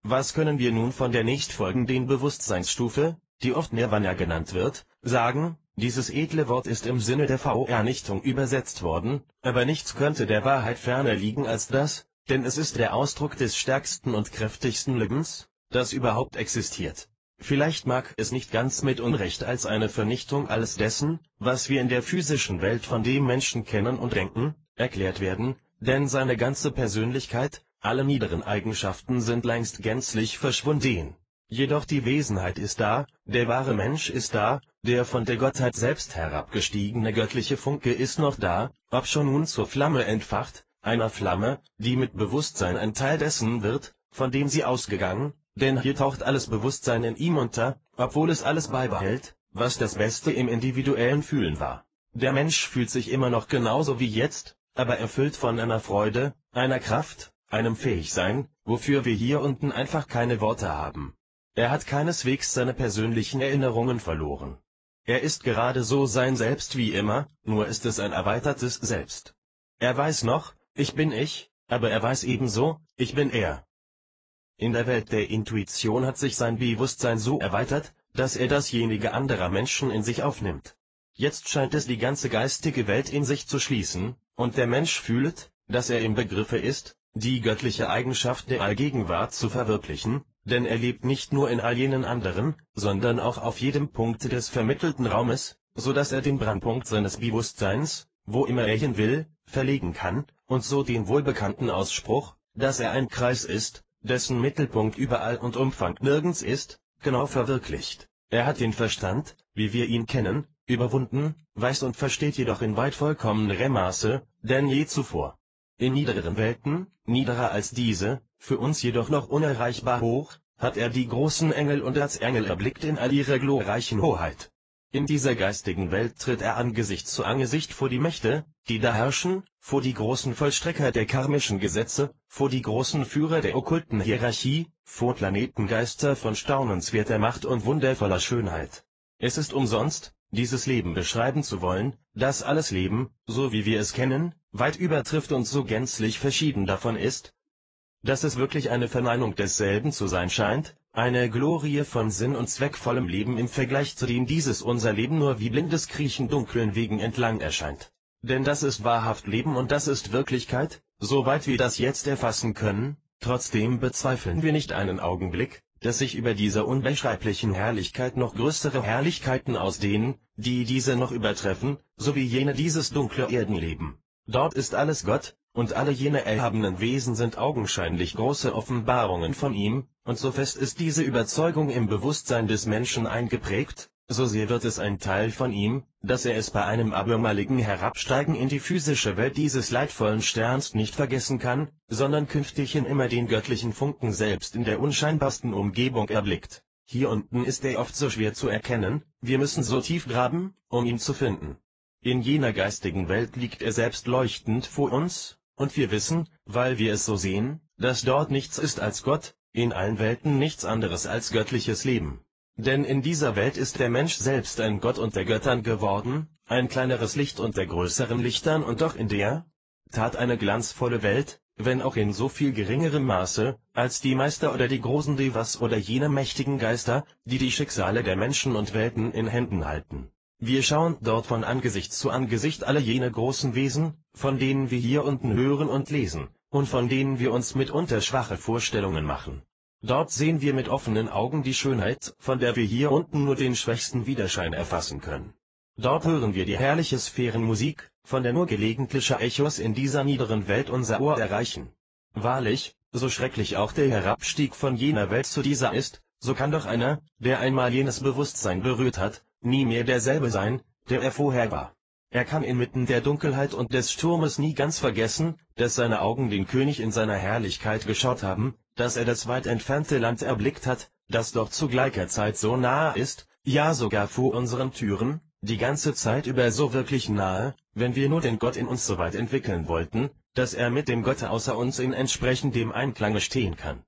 Was können wir nun von der nächstfolgenden Bewusstseinsstufe, die oft Nirvana genannt wird, sagen? Dieses edle Wort ist im Sinne der Vernichtung übersetzt worden, aber nichts könnte der Wahrheit ferner liegen als das, denn es ist der Ausdruck des stärksten und kräftigsten Lebens, das überhaupt existiert. Vielleicht mag es nicht ganz mit Unrecht als eine Vernichtung alles dessen, was wir in der physischen Welt von dem Menschen kennen und denken, erklärt werden, denn seine ganze Persönlichkeit, alle niederen Eigenschaften sind längst gänzlich verschwunden. Jedoch die Wesenheit ist da, der wahre Mensch ist da, der von der Gottheit selbst herabgestiegene göttliche Funke ist noch da, obschon nun zur Flamme entfacht, einer Flamme, die mit Bewusstsein ein Teil dessen wird, von dem sie ausgegangen, denn hier taucht alles Bewusstsein in ihm unter, obwohl es alles beibehält, was das Beste im individuellen Fühlen war. Der Mensch fühlt sich immer noch genauso wie jetzt, aber erfüllt von einer Freude, einer Kraft, einem Fähigsein, wofür wir hier unten einfach keine Worte haben. Er hat keineswegs seine persönlichen Erinnerungen verloren. Er ist gerade so sein Selbst wie immer, nur ist es ein erweitertes Selbst. Er weiß noch, ich bin ich, aber er weiß ebenso, ich bin er. In der Welt der Intuition hat sich sein Bewusstsein so erweitert, dass er dasjenige anderer Menschen in sich aufnimmt. Jetzt scheint es die ganze geistige Welt in sich zu schließen, und der Mensch fühlt, dass er im Begriffe ist, die göttliche Eigenschaft der Allgegenwart zu verwirklichen, denn er lebt nicht nur in all jenen anderen, sondern auch auf jedem Punkt des vermittelten Raumes, so dass er den Brandpunkt seines Bewusstseins, wo immer er hin will, verlegen kann, und so den wohlbekannten Ausspruch, dass er ein Kreis ist, dessen Mittelpunkt überall und Umfang nirgends ist, genau verwirklicht. Er hat den Verstand, wie wir ihn kennen, überwunden, weiß und versteht jedoch in weit vollkommenerem Maße, denn je zuvor. In niedereren Welten, niederer als diese, für uns jedoch noch unerreichbar hoch, hat er die großen Engel und Erzengel erblickt in all ihrer glorreichen Hoheit. In dieser geistigen Welt tritt er Angesicht zu Angesicht vor die Mächte, die da herrschen, vor die großen Vollstrecker der karmischen Gesetze, vor die großen Führer der okkulten Hierarchie, vor Planetengeister von staunenswerter Macht und wundervoller Schönheit. Es ist umsonst, dieses Leben beschreiben zu wollen, das alles Leben, so wie wir es kennen, weit übertrifft und so gänzlich verschieden davon ist, dass es wirklich eine Verneinung desselben zu sein scheint, eine Glorie von sinn- und zweckvollem Leben im Vergleich zu dem dieses unser Leben nur wie blindes Kriechen dunklen Wegen entlang erscheint. Denn das ist wahrhaft Leben und das ist Wirklichkeit, soweit wir das jetzt erfassen können, trotzdem bezweifeln wir nicht einen Augenblick, dass sich über dieser unbeschreiblichen Herrlichkeit noch größere Herrlichkeiten ausdehnen, die diese noch übertreffen, so wie jene dieses dunkle Erdenleben. Dort ist alles Gott, und alle jene erhabenen Wesen sind augenscheinlich große Offenbarungen von ihm, und so fest ist diese Überzeugung im Bewusstsein des Menschen eingeprägt, so sehr wird es ein Teil von ihm, dass er es bei einem abermaligen Herabsteigen in die physische Welt dieses leidvollen Sterns nicht vergessen kann, sondern künftig in immer den göttlichen Funken selbst in der unscheinbarsten Umgebung erblickt. Hier unten ist er oft so schwer zu erkennen, wir müssen so tief graben, um ihn zu finden. In jener geistigen Welt liegt er selbst leuchtend vor uns, und wir wissen, weil wir es so sehen, dass dort nichts ist als Gott, in allen Welten nichts anderes als göttliches Leben. Denn in dieser Welt ist der Mensch selbst ein Gott unter Göttern geworden, ein kleineres Licht unter größeren Lichtern und doch in der Tat eine glanzvolle Welt, wenn auch in so viel geringerem Maße, als die Meister oder die großen Devas oder jene mächtigen Geister, die die Schicksale der Menschen und Welten in Händen halten. Wir schauen dort von Angesicht zu Angesicht alle jene großen Wesen, von denen wir hier unten hören und lesen, und von denen wir uns mitunter schwache Vorstellungen machen. Dort sehen wir mit offenen Augen die Schönheit, von der wir hier unten nur den schwächsten Widerschein erfassen können. Dort hören wir die herrliche Sphärenmusik, von der nur gelegentliche Echos in dieser niederen Welt unser Ohr erreichen. Wahrlich, so schrecklich auch der Herabstieg von jener Welt zu dieser ist, so kann doch einer, der einmal jenes Bewusstsein berührt hat, nie mehr derselbe sein, der er vorher war. Er kann inmitten der Dunkelheit und des Sturmes nie ganz vergessen, dass seine Augen den König in seiner Herrlichkeit geschaut haben, dass er das weit entfernte Land erblickt hat, das doch zu gleicher Zeit so nahe ist, ja sogar vor unseren Türen, die ganze Zeit über so wirklich nahe, wenn wir nur den Gott in uns so weit entwickeln wollten, dass er mit dem Gott außer uns in entsprechendem Einklange stehen kann.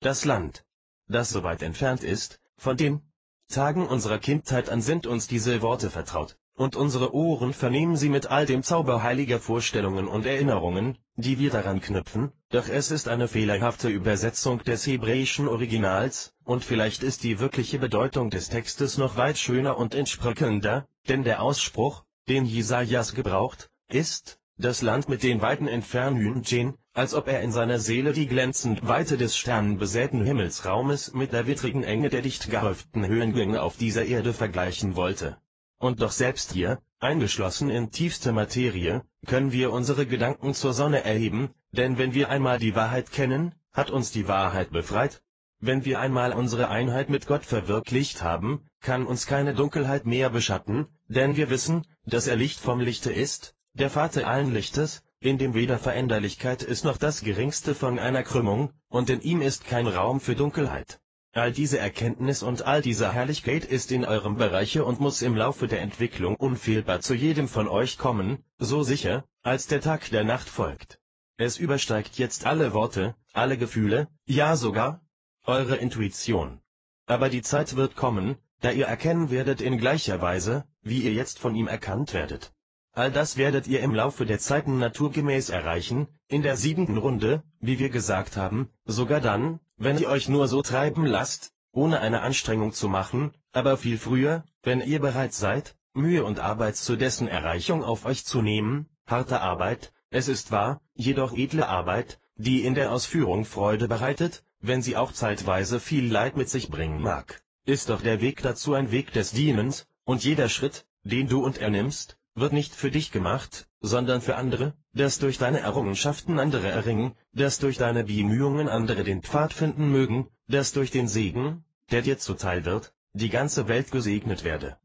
Das Land, das so weit entfernt ist, von den Tagen unserer Kindheit an sind uns diese Worte vertraut, und unsere Ohren vernehmen sie mit all dem Zauber heiliger Vorstellungen und Erinnerungen, die wir daran knüpfen, doch es ist eine fehlerhafte Übersetzung des hebräischen Originals, und vielleicht ist die wirkliche Bedeutung des Textes noch weit schöner und entsprechender, denn der Ausspruch, den Jesajas gebraucht, ist, das Land mit den weiten Entfernungen, als ob er in seiner Seele die glänzend Weite des sternenbesäten Himmelsraumes mit der wittrigen Enge der dicht gehäuften Höhengänge auf dieser Erde vergleichen wollte. Und doch selbst hier, eingeschlossen in tiefste Materie, können wir unsere Gedanken zur Sonne erheben, denn wenn wir einmal die Wahrheit kennen, hat uns die Wahrheit befreit. Wenn wir einmal unsere Einheit mit Gott verwirklicht haben, kann uns keine Dunkelheit mehr beschatten, denn wir wissen, dass er Licht vom Lichte ist, der Vater allen Lichtes, in dem weder Veränderlichkeit ist noch das geringste von einer Krümmung, und in ihm ist kein Raum für Dunkelheit. All diese Erkenntnis und all diese Herrlichkeit ist in eurem Bereiche und muss im Laufe der Entwicklung unfehlbar zu jedem von euch kommen, so sicher, als der Tag der Nacht folgt. Es übersteigt jetzt alle Worte, alle Gefühle, ja sogar eure Intuition. Aber die Zeit wird kommen, da ihr erkennen werdet in gleicher Weise, wie ihr jetzt von ihm erkannt werdet. All das werdet ihr im Laufe der Zeiten naturgemäß erreichen, in der 7. Runde, wie wir gesagt haben, sogar dann, wenn ihr euch nur so treiben lasst, ohne eine Anstrengung zu machen, aber viel früher, wenn ihr bereit seid, Mühe und Arbeit zu dessen Erreichung auf euch zu nehmen, harte Arbeit, es ist wahr, jedoch edle Arbeit, die in der Ausführung Freude bereitet, wenn sie auch zeitweise viel Leid mit sich bringen mag, ist doch der Weg dazu ein Weg des Dienens, und jeder Schritt, den du und er nimmst, wird nicht für dich gemacht, sondern für andere, dass durch deine Errungenschaften andere erringen, dass durch deine Bemühungen andere den Pfad finden mögen, dass durch den Segen, der dir zuteil wird, die ganze Welt gesegnet werde.